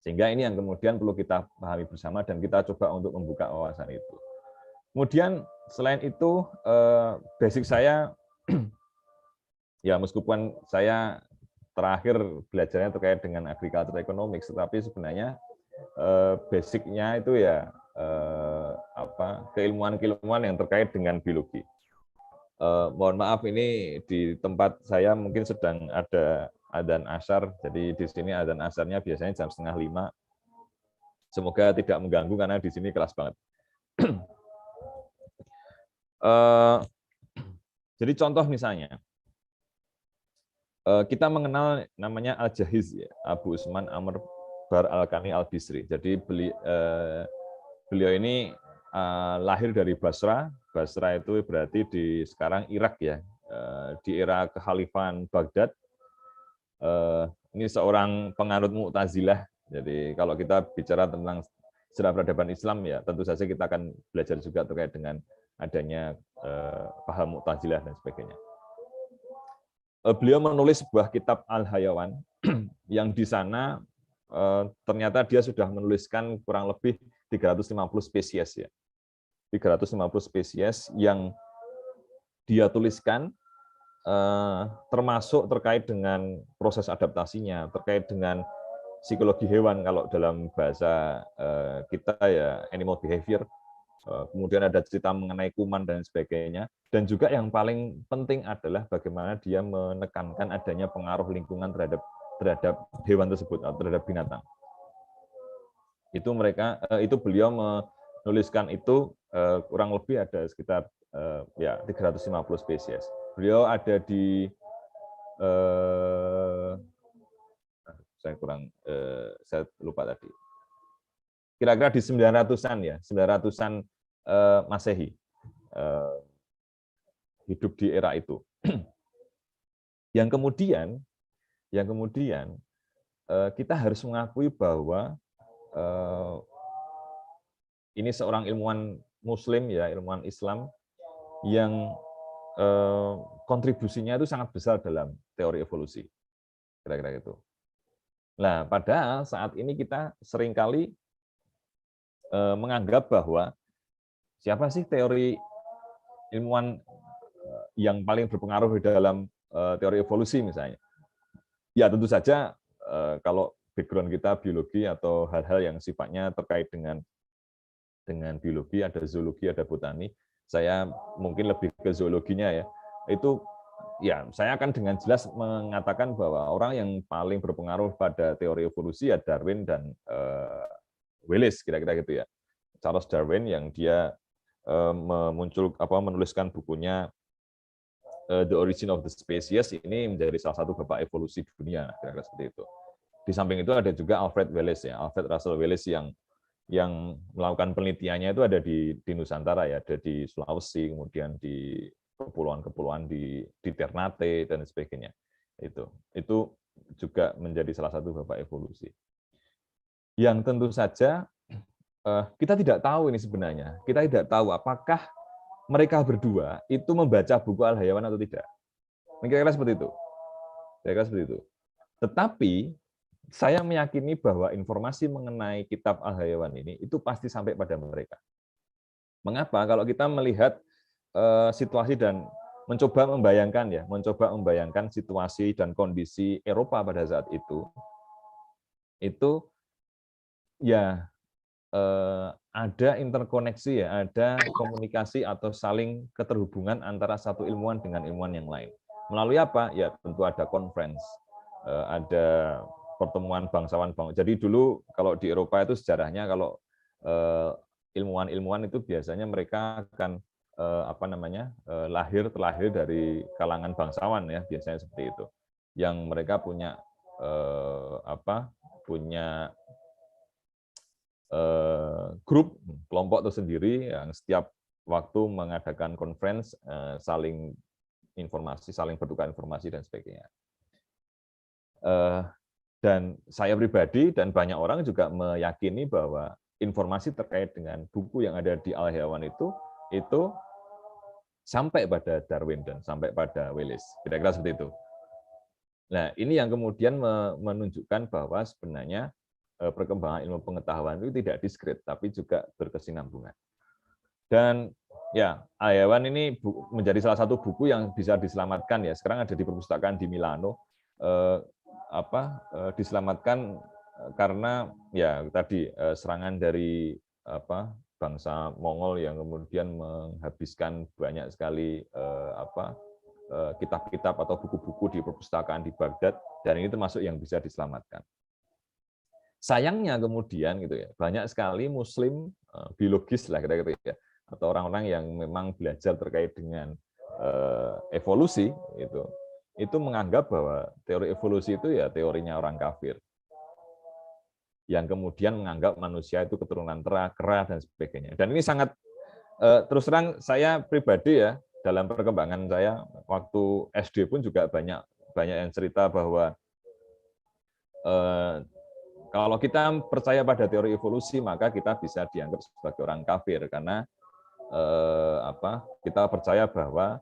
Sehingga ini yang kemudian perlu kita pahami bersama dan kita coba untuk membuka wawasan itu. Kemudian selain itu, basic saya, ya meskipun saya terakhir belajarnya terkait dengan agriculture economics, tetapi sebenarnya basicnya itu ya keilmuan-keilmuan yang terkait dengan biologi. Mohon maaf, ini di tempat saya mungkin sedang ada adzan asyar, jadi di sini adzan asyarnya biasanya jam 4:30. Semoga tidak mengganggu karena di sini keras banget. Jadi contoh misalnya, kita mengenal namanya Al-Jahiz, ya, Abu Usman Amr Bar Al-Kani Al-Bisri. Jadi beliau ini lahir dari Basra. Basra itu berarti di sekarang Irak, ya, di era kekhalifahan Baghdad. Ini seorang penganut Mu'tazilah. Jadi kalau kita bicara tentang sejarah peradaban Islam, ya tentu saja kita akan belajar juga terkait dengan adanya paham Mu'tazilah dan sebagainya. Beliau menulis sebuah kitab Al-Hayawan yang di sana ternyata dia sudah menuliskan kurang lebih 350 spesies, ya. 350 spesies yang dia tuliskan, termasuk terkait dengan proses adaptasinya, terkait dengan psikologi hewan kalau dalam bahasa kita ya animal behavior. Kemudian ada cerita mengenai kuman dan sebagainya, dan juga yang paling penting adalah bagaimana dia menekankan adanya pengaruh lingkungan terhadap hewan tersebut atau terhadap binatang. Itu beliau menuliskan itu kurang lebih ada sekitar 350 spesies. Beliau ada di saya lupa tadi. Kira-kira di 900-an, ya, 900-an Masehi, hidup di era itu. Yang kemudian kita harus mengakui bahwa ini seorang ilmuwan Muslim, ya, ilmuwan Islam yang kontribusinya itu sangat besar dalam teori evolusi, kira-kira gitu. Nah, padahal saat ini kita seringkali menganggap bahwa siapa sih teori ilmuwan yang paling berpengaruh di dalam teori evolusi misalnya. Ya tentu saja kalau background kita biologi atau hal-hal yang sifatnya terkait dengan biologi, ada zoologi, ada botani. Saya mungkin lebih ke zoologinya, ya. Itu ya saya akan dengan jelas mengatakan bahwa orang yang paling berpengaruh pada teori evolusi ya Darwin dan Wallace, kira-kira gitu, ya. Charles Darwin yang dia menuliskan bukunya The Origin of the Species, ini menjadi salah satu bapak evolusi dunia, kira-kira seperti itu. Di samping itu ada juga Alfred Wallace, ya, Alfred Russel Wallace yang melakukan penelitiannya itu ada di Nusantara, ya, ada di Sulawesi, kemudian di kepulauan-kepulauan di Ternate dan sebagainya. Itu juga menjadi salah satu bapak evolusi. Yang tentu saja kita tidak tahu ini sebenarnya. Kita tidak tahu apakah mereka berdua itu membaca buku Al-Hayawan atau tidak. Kira-kira seperti itu. Kira-kira seperti itu. Tetapi saya meyakini bahwa informasi mengenai kitab Al-Hayawan ini itu pasti sampai pada mereka. Mengapa? Kalau kita melihat situasi dan mencoba membayangkan situasi dan kondisi Eropa pada saat itu ya ada interkoneksi ya, ada komunikasi atau saling keterhubungan antara satu ilmuwan dengan ilmuwan yang lain. Melalui apa? Ya tentu ada conference, ada pertemuan bangsawan-bangsawan. Jadi dulu kalau di Eropa itu sejarahnya kalau ilmuwan-ilmuwan itu biasanya mereka akan terlahir dari kalangan bangsawan ya, biasanya seperti itu. Yang mereka punya grup kelompok tersendiri yang setiap waktu mengadakan conference, saling informasi, saling bertukar informasi dan sebagainya. Dan saya pribadi dan banyak orang juga meyakini bahwa informasi terkait dengan buku yang ada di Al-Hayawan itu sampai pada Darwin dan sampai pada Wallace, kira-kira seperti itu. Nah, ini yang kemudian menunjukkan bahwa sebenarnya perkembangan ilmu pengetahuan itu tidak diskret, tapi juga berkesinambungan. Dan ya, Al-Hayawan ini menjadi salah satu buku yang bisa diselamatkan ya. Sekarang ada di perpustakaan di Milano. Diselamatkan karena ya tadi serangan dari bangsa Mongol yang kemudian menghabiskan banyak sekali kitab-kitab atau buku-buku di perpustakaan di Baghdad, dan ini termasuk yang bisa diselamatkan. Sayangnya kemudian gitu ya, banyak sekali Muslim biologis lah kira-kira ya, atau orang-orang yang memang belajar terkait dengan evolusi itu menganggap bahwa teori evolusi itu ya teorinya orang kafir, yang kemudian menganggap manusia itu keturunan kera dan sebagainya. Dan ini sangat terus terang saya pribadi ya, dalam perkembangan saya waktu SD pun juga banyak yang cerita bahwa kalau kita percaya pada teori evolusi maka kita bisa dianggap sebagai orang kafir karena kita percaya bahwa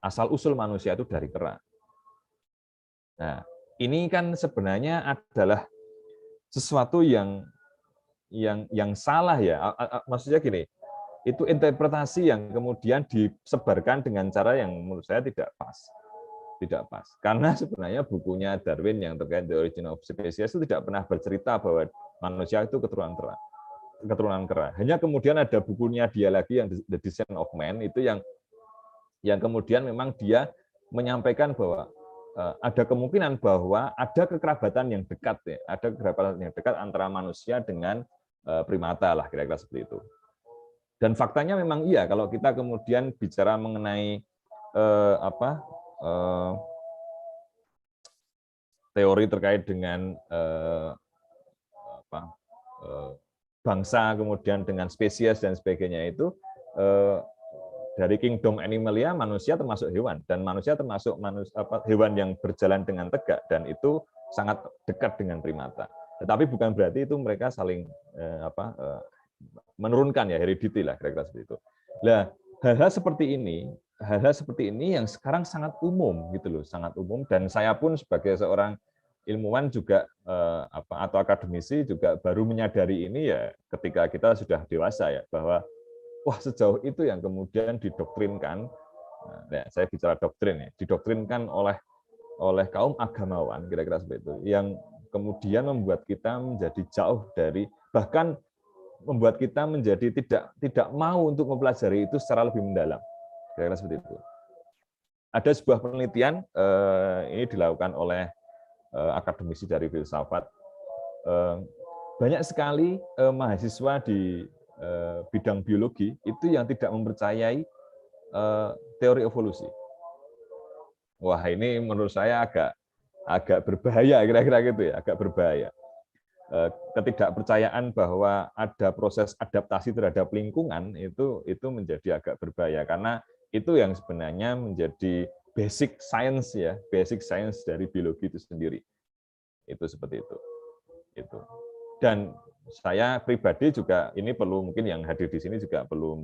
asal usul manusia itu dari kera. Nah, ini kan sebenarnya adalah sesuatu yang salah ya. Maksudnya gini, itu interpretasi yang kemudian disebarkan dengan cara yang menurut saya tidak pas. Tidak pas. Karena sebenarnya bukunya Darwin yang terkait The Origin of Species itu tidak pernah bercerita bahwa manusia itu keturunan kera. Hanya kemudian ada bukunya dia lagi yang The Descent of Man itu yang kemudian memang dia menyampaikan bahwa ada kemungkinan bahwa ada kekerabatan yang dekat ya, ada kekerabatan yang dekat antara manusia dengan primata lah kira-kira seperti itu. Dan faktanya memang iya kalau kita kemudian bicara mengenai teori terkait dengan bangsa kemudian dengan spesies dan sebagainya itu dari kingdom Animalia manusia termasuk hewan dan manusia termasuk hewan yang berjalan dengan tegak dan itu sangat dekat dengan primata. Tetapi bukan berarti itu mereka saling menurunkan ya heredity lah kira-kira seperti itu. Nah, hal-hal seperti ini yang sekarang sangat umum gitu loh, sangat umum, dan saya pun sebagai seorang ilmuwan juga atau akademisi juga baru menyadari ini ya ketika kita sudah dewasa ya, bahwa wah sejauh itu yang kemudian didoktrinkan, nah, saya bicara doktrin ya, didoktrinkan oleh kaum agamawan kira-kira seperti itu, yang kemudian membuat kita menjadi jauh dari, bahkan membuat kita menjadi tidak mau untuk mempelajari itu secara lebih mendalam, kira-kira seperti itu. Ada sebuah penelitian ini dilakukan oleh akademisi dari filsafat. Banyak sekali mahasiswa di bidang biologi itu yang tidak mempercayai teori evolusi. Wah, ini menurut saya agak berbahaya kira-kira gitu ya, agak berbahaya. Ketidakpercayaan bahwa ada proses adaptasi terhadap lingkungan itu menjadi agak berbahaya karena itu yang sebenarnya menjadi basic science ya, basic science dari biologi itu sendiri. Itu seperti itu. Dan saya pribadi juga ini perlu, mungkin yang hadir di sini juga perlu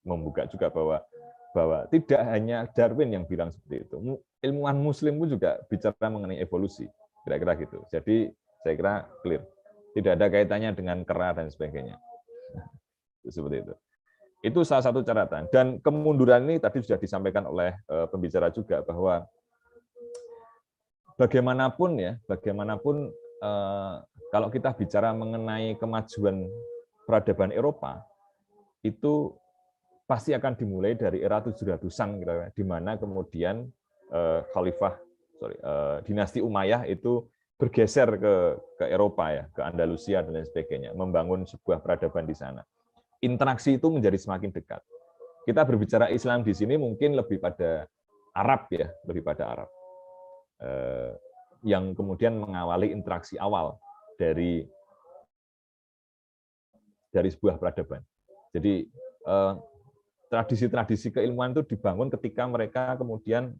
membuka juga bahwa tidak hanya Darwin yang bilang seperti itu. ilmuwan Muslim pun juga bicara mengenai evolusi, kira-kira gitu. Jadi saya kira clear, tidak ada kaitannya dengan kera dan sebagainya. Seperti itu. Itu salah satu catatan. Dan kemunduran ini tadi sudah disampaikan oleh pembicara juga bahwa bagaimanapun kalau kita bicara mengenai kemajuan peradaban Eropa, itu pasti akan dimulai dari era 700-an, di mana kemudian dinasti Umayyah itu bergeser ke Eropa, ya, ke Andalusia dan lain sebagainya, membangun sebuah peradaban di sana. Interaksi itu menjadi semakin dekat. Kita berbicara Islam di sini mungkin lebih pada Arab, ya, lebih pada Arab, yang kemudian mengawali interaksi awal dari sebuah peradaban. Jadi tradisi-tradisi keilmuan itu dibangun ketika mereka kemudian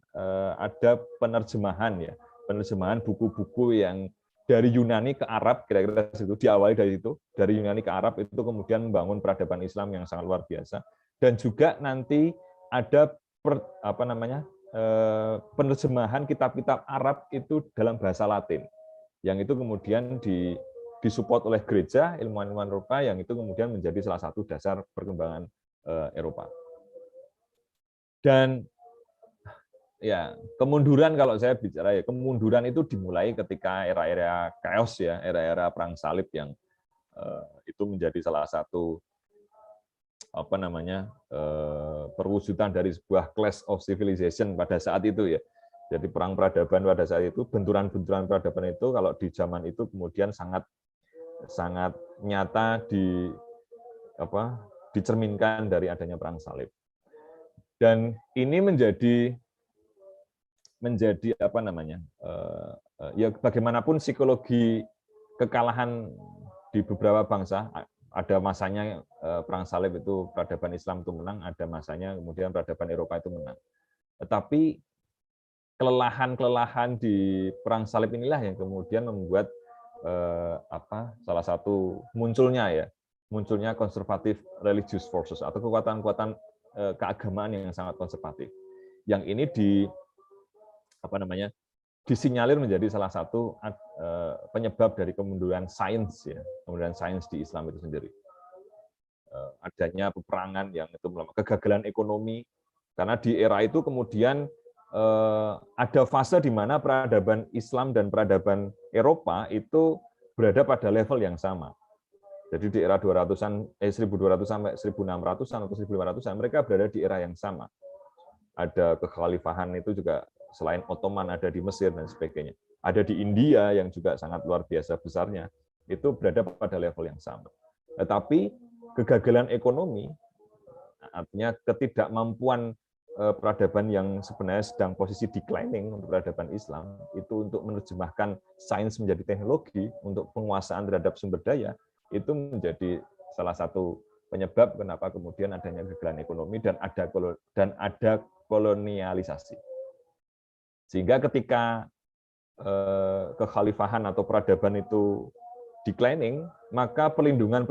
ada penerjemahan, ya, penerjemahan buku-buku yang dari Yunani ke Arab, kira-kira itu diawali dari itu, dari Yunani ke Arab itu kemudian membangun peradaban Islam yang sangat luar biasa. Dan juga nanti ada penerjemahan kitab-kitab Arab itu dalam bahasa Latin, yang itu kemudian disupport oleh gereja, ilmuwan-ilmuwan Eropa, yang itu kemudian menjadi salah satu dasar perkembangan Eropa. Dan ya, kemunduran, kalau saya bicara, ya, kemunduran itu dimulai ketika era-era chaos, ya, era-era perang salib yang itu menjadi salah satu perwujudan dari sebuah clash of civilization pada saat itu, ya. Jadi perang peradaban pada saat itu, benturan-benturan peradaban itu kalau di zaman itu kemudian sangat nyata dicerminkan dari adanya perang salib. Dan ini menjadi ya, bagaimanapun psikologi kekalahan di beberapa bangsa, ada masanya perang salib itu peradaban Islam itu menang, ada masanya kemudian peradaban Eropa itu menang. Tetapi kelelahan di perang salib inilah yang kemudian membuat salah satu munculnya conservative religious forces atau kekuatan-kekuatan keagamaan yang sangat konservatif. Yang ini disinyalir menjadi salah satu penyebab dari kemunduran sains, ya, kemunduran sains di Islam itu sendiri. Adanya peperangan yang itu kegagalan ekonomi, karena di era itu kemudian ada fase di mana peradaban Islam dan peradaban Eropa itu berada pada level yang sama. Jadi di era 1200-an 1200 sampai 1600-an atau 1500-an mereka berada di era yang sama. Ada kekhalifahan itu juga selain Ottoman ada di Mesir dan sebagainya. Ada di India yang juga sangat luar biasa besarnya, itu berada pada level yang sama. Tetapi kegagalan ekonomi, artinya ketidakmampuan peradaban yang sebenarnya sedang posisi declining untuk peradaban Islam, itu untuk menerjemahkan sains menjadi teknologi untuk penguasaan terhadap sumber daya, itu menjadi salah satu penyebab kenapa kemudian adanya kegagalan ekonomi dan ada kolonialisasi. Sehingga ketika kekhalifahan atau peradaban itu declining, maka pelindungan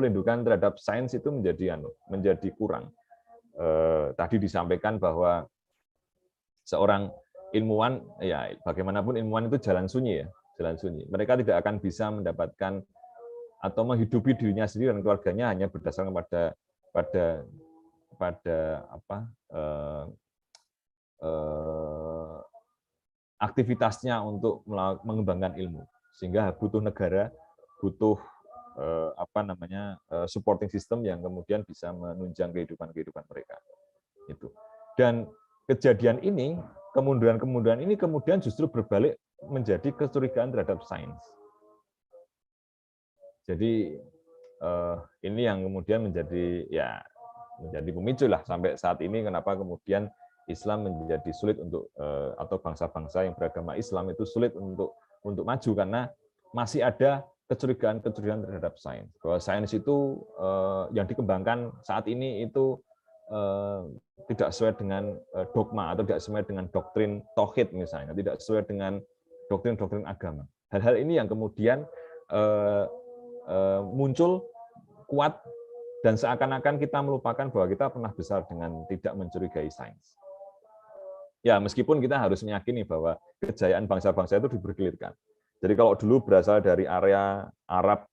terhadap sains itu menjadi kurang. Tadi disampaikan bahwa seorang ilmuwan, ya bagaimanapun ilmuwan itu jalan sunyi, ya, jalan sunyi. Mereka tidak akan bisa mendapatkan atau menghidupi dirinya sendiri dan keluarganya hanya berdasarkan pada aktivitasnya untuk mengembangkan ilmu, sehingga butuh negara, butuh supporting system yang kemudian bisa menunjang kehidupan mereka. Itu. Dan kejadian ini, kemunduran ini kemudian justru berbalik menjadi kecurigaan terhadap sains. Jadi ini yang kemudian menjadi pemicu lah sampai saat ini kenapa kemudian Islam menjadi sulit untuk atau bangsa-bangsa yang beragama Islam itu sulit untuk maju karena masih ada kecurigaan terhadap sains. Bahwa sains itu yang dikembangkan saat ini itu tidak sesuai dengan dogma atau tidak sesuai dengan doktrin tauhid misalnya, tidak sesuai dengan doktrin agama. Hal-hal ini yang kemudian muncul kuat dan seakan-akan kita melupakan bahwa kita pernah besar dengan tidak mencurigai sains. Ya, meskipun kita harus meyakini bahwa kejayaan bangsa-bangsa itu dibergilirkan. Jadi kalau dulu berasal dari area Arab,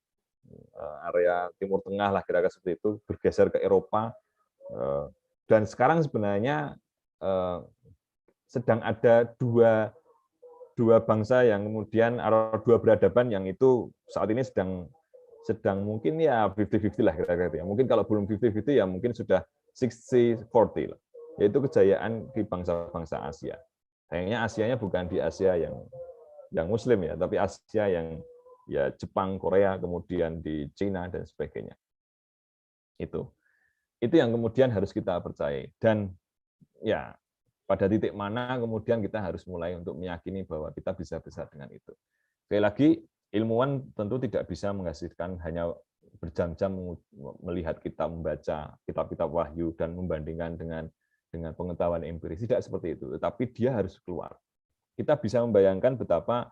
area Timur Tengah lah kira-kira seperti itu, bergeser ke Eropa, dan sekarang sebenarnya sedang ada dua bangsa yang kemudian atau dua peradaban yang itu saat ini sedang mungkin ya 50-50 lah kira-kira. Mungkin kalau belum 50-50 ya mungkin sudah 60-40 lah. Yaitu kejayaan di bangsa-bangsa Asia. Sayangnya Asianya bukan di Asia yang Muslim ya, tapi Asia yang ya Jepang, Korea, kemudian di Cina dan sebagainya. Itu yang kemudian harus kita percaya. Dan ya pada titik mana kemudian kita harus mulai untuk meyakini bahwa kita bisa besar dengan itu. Sekali lagi, ilmuwan tentu tidak bisa menghasilkan hanya berjam-jam melihat kitab, membaca kitab-kitab wahyu dan membandingkan dengan pengetahuan empiris, tidak seperti itu. Tetapi dia harus keluar. Kita bisa membayangkan betapa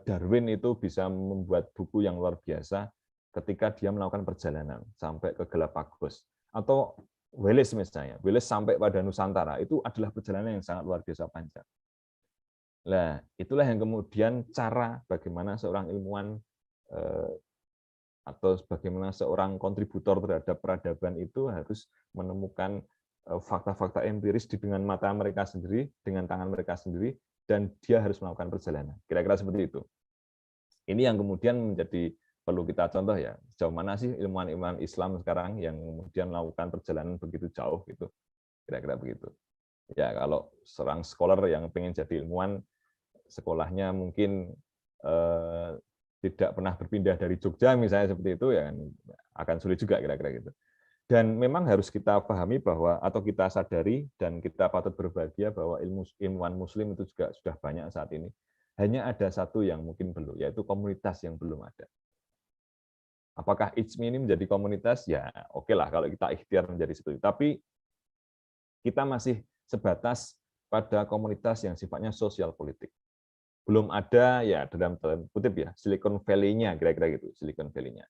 Darwin itu bisa membuat buku yang luar biasa ketika dia melakukan perjalanan sampai ke Galapagos. Atau Wallace misalnya, Wallace sampai pada Nusantara, itu adalah perjalanan yang sangat luar biasa panjang. Nah, itulah yang kemudian cara bagaimana seorang ilmuwan atau bagaimana seorang kontributor terhadap peradaban itu harus menemukan fakta-fakta empiris dengan mata mereka sendiri, dengan tangan mereka sendiri, dan dia harus melakukan perjalanan. Kira-kira seperti itu. Ini yang kemudian menjadi perlu kita contoh ya, sejauh mana sih ilmuwan-ilmuwan Islam sekarang yang kemudian melakukan perjalanan begitu jauh gitu. Kira-kira begitu. Ya, kalau seorang scholar yang pengen jadi ilmuwan, sekolahnya mungkin tidak pernah berpindah dari Jogja misalnya seperti itu, ya akan sulit juga kira-kira gitu. Dan memang harus kita pahami bahwa, atau kita sadari, dan kita patut berbahagia bahwa ilmuwan Muslim itu juga sudah banyak saat ini. Hanya ada satu yang mungkin belum, yaitu komunitas yang belum ada. Apakah IJMI ini menjadi komunitas? Ya oke lah kalau kita ikhtiar menjadi seperti itu. Tapi kita masih sebatas pada komunitas yang sifatnya sosial politik. Belum ada ya dalam kutip ya Silicon Valley-nya kira-kira gitu, Silicon Valley-nya.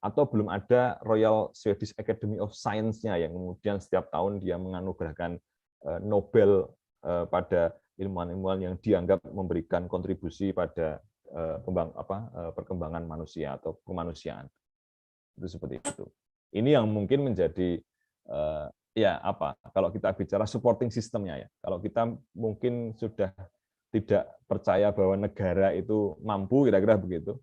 Atau belum ada Royal Swedish Academy of Science-nya yang kemudian setiap tahun dia menganugerahkan Nobel pada ilmuwan-ilmuwan yang dianggap memberikan kontribusi pada perkembangan manusia atau kemanusiaan. Itu seperti itu. Ini yang mungkin menjadi ya apa? Kalau kita bicara supporting system-nya ya. Kalau kita mungkin sudah tidak percaya bahwa negara itu mampu kira-kira begitu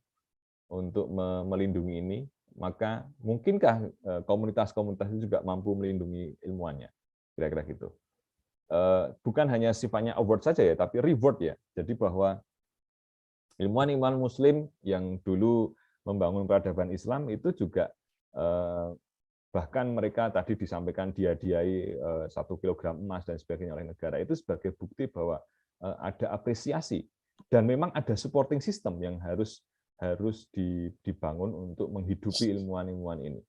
untuk melindungi ini, maka mungkinkah komunitas-komunitas itu juga mampu melindungi ilmuannya, kira-kira gitu. Bukan hanya sifatnya award saja ya, tapi reward ya. Jadi bahwa ilmuwan-ilmuwan Muslim yang dulu membangun peradaban Islam itu juga bahkan mereka tadi disampaikan dihadiahi 1 kilogram emas dan sebagainya oleh negara, itu sebagai bukti bahwa ada apresiasi dan memang ada supporting system yang harus dibangun untuk menghidupi ilmuwan-ilmuwan ini.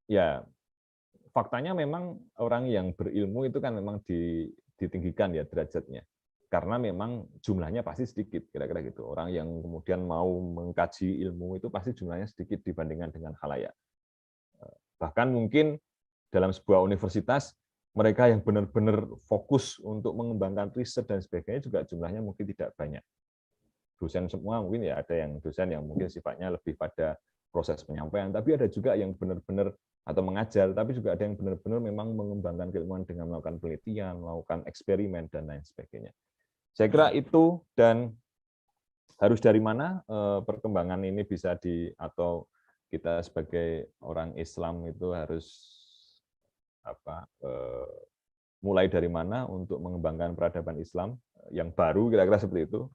Ya, faktanya memang orang yang berilmu itu kan memang ditinggikan ya derajatnya. Karena memang jumlahnya pasti sedikit, kira-kira gitu. Orang yang kemudian mau mengkaji ilmu itu pasti jumlahnya sedikit dibandingkan dengan khalayak. Bahkan mungkin dalam sebuah universitas, mereka yang benar-benar fokus untuk mengembangkan riset dan sebagainya juga jumlahnya mungkin tidak banyak. Dosen semua mungkin ya ada yang dosen yang mungkin sifatnya lebih pada proses penyampaian, tapi ada juga yang benar-benar atau mengajar, tapi juga ada yang benar-benar memang mengembangkan keilmuan dengan melakukan penelitian, melakukan eksperimen dan lain sebagainya. Saya kira itu, dan harus dari mana perkembangan ini bisa atau kita sebagai orang Islam itu harus mulai dari mana untuk mengembangkan peradaban Islam yang baru, kira-kira seperti itu.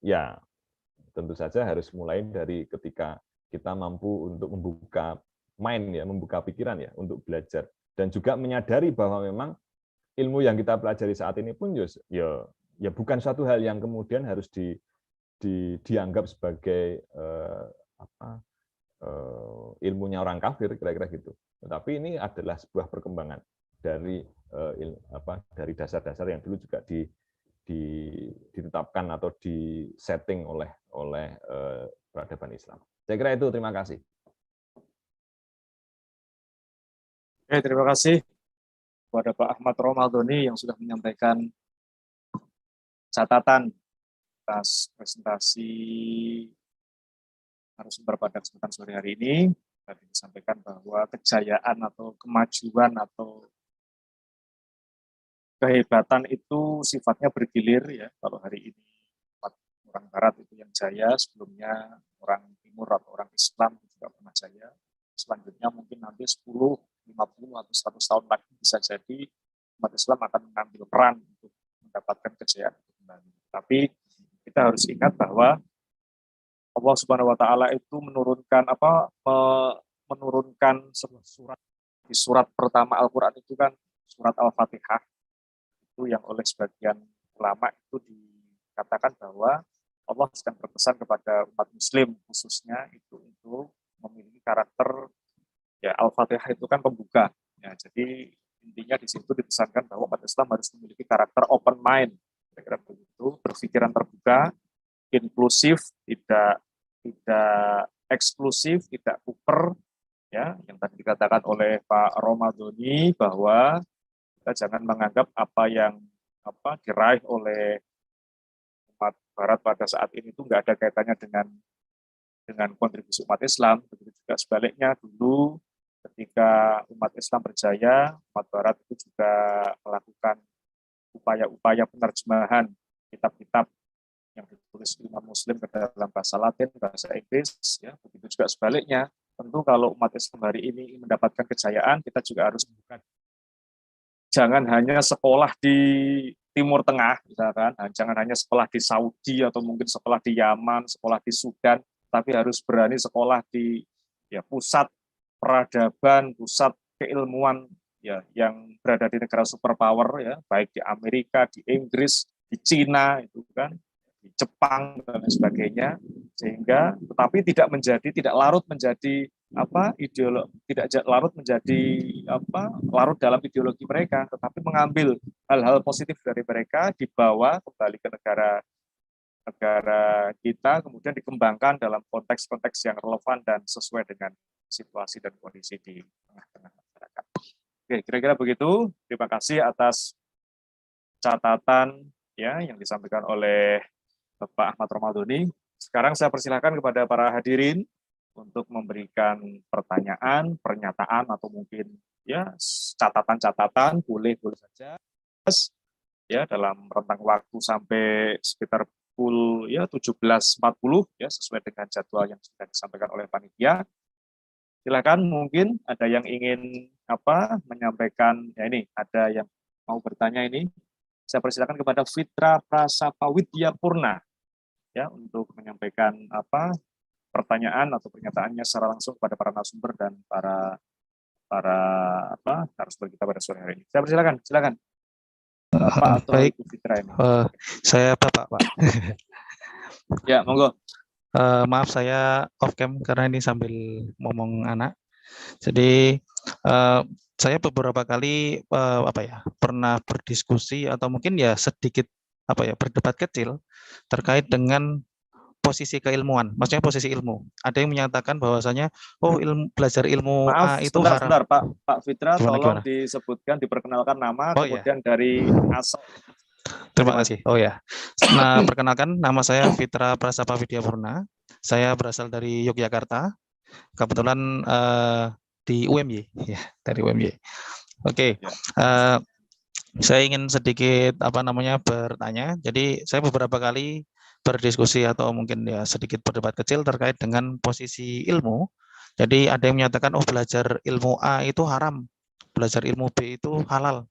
Ya, tentu saja harus mulai dari ketika kita mampu untuk membuka mind ya, membuka pikiran ya untuk belajar, dan juga menyadari bahwa memang ilmu yang kita pelajari saat ini pun ya bukan suatu hal yang kemudian harus dianggap sebagai ilmunya orang kafir, kira-kira gitu. Tetapi ini adalah sebuah perkembangan dari dasar-dasar yang dulu juga ditetapkan atau disetting oleh peradaban Islam. Saya kira itu, terima kasih. Oke, terima kasih kepada Pak Ahmad Romaldoni yang sudah menyampaikan catatan atas presentasi narasumber pada kesempatan sore hari ini. Tadi disampaikan bahwa kejayaan atau kemajuan atau kehebatan itu sifatnya bergilir ya. Kalau hari ini orang Barat itu yang jaya, sebelumnya orang Timur atau orang Islam juga pernah jaya. Selanjutnya mungkin nanti 10, 50 atau 100 tahun lagi bisa jadi umat Islam akan mengambil peran untuk mendapatkan kejayaan kembali. Tapi kita harus ingat bahwa Allah Subhanahu wa taala itu menurunkan sebuah surat. Di surat pertama Al-Qur'an itu kan surat Al-Fatihah. Itu yang oleh sebagian ulama itu dikatakan bahwa Allah sedang berpesan kepada umat muslim khususnya itu untuk memiliki karakter ya Al-Fatihah itu kan pembuka. Ya, jadi intinya di situ dipesankan bahwa umat Islam harus memiliki karakter open mind. Kira-kira begitu, berpikiran terbuka, inklusif, tidak eksklusif, tidak kuper, ya, yang tadi dikatakan oleh Pak Romadhoni bahwa kita jangan menganggap apa yang diraih oleh umat Barat pada saat ini itu nggak ada kaitannya dengan kontribusi umat Islam. Begitu juga sebaliknya, dulu ketika umat Islam berjaya, umat Barat itu juga melakukan upaya-upaya penerjemahan kitab-kitab yang ditulis umat Muslim ke dalam bahasa Latin, bahasa Inggris, ya. Begitu juga sebaliknya. Tentu kalau umat Islam hari ini mendapatkan kejayaan, kita juga harus bukan. Jangan hanya sekolah di Timur Tengah, misalkan, jangan hanya sekolah di Saudi atau mungkin sekolah di Yaman, sekolah di Sudan, tapi harus berani sekolah di pusat peradaban, pusat keilmuan ya yang berada di negara superpower ya, baik di Amerika, di Inggris, di Cina itu kan, di Jepang dan lain sebagainya, sehingga tetapi tidak larut menjadi larut dalam ideologi mereka, tetapi mengambil hal-hal positif dari mereka, dibawa kembali ke negara kita, kemudian dikembangkan dalam konteks-konteks yang relevan dan sesuai dengan situasi dan kondisi di tengah-tengah masyarakat. Oke, kira-kira begitu. Terima kasih atas catatan ya yang disampaikan oleh Bapak Ahmad Romadhoni. Sekarang saya persilahkan kepada para hadirin untuk memberikan pertanyaan, pernyataan atau mungkin ya catatan-catatan, boleh saja ya dalam rentang waktu sampai sekitar pukul 17.40 ya sesuai dengan jadwal yang sudah disampaikan oleh panitia. Silakan, mungkin ada yang ingin menyampaikan ya, ini ada yang mau bertanya ini. Saya persilakan kepada Fitra Prasapa Widyapurna ya untuk menyampaikan pertanyaan atau pernyataannya secara langsung kepada para narasumber dan para narasumber kita pada sore hari ini. Saya persilakan, silakan. Bapak atau baik. Ibu Fitra ini. Saya Bapak, Pak. Ya, monggo. Maaf saya off cam karena ini sambil ngomong anak. Jadi saya beberapa kali pernah berdiskusi atau mungkin ya sedikit berdebat kecil terkait dengan posisi keilmuan, maksudnya posisi ilmu. Ada yang menyatakan bahwasanya belajar ilmu Maaf, A itu sebentar, Pak Fitra, tolong gimana? disebutkan, diperkenalkan nama, kemudian ya. dari asal. Terima kasih. Oh ya. Nah, perkenalkan, nama saya Fitra Prasapa Widyapurna. Saya berasal dari Yogyakarta. Kebetulan di UMY, ya, dari UMY. Oke. Saya ingin sedikit bertanya. Jadi saya beberapa kali berdiskusi atau mungkin ya sedikit berdebat kecil terkait dengan posisi ilmu. Jadi ada yang menyatakan belajar ilmu A itu haram, belajar ilmu B itu halal.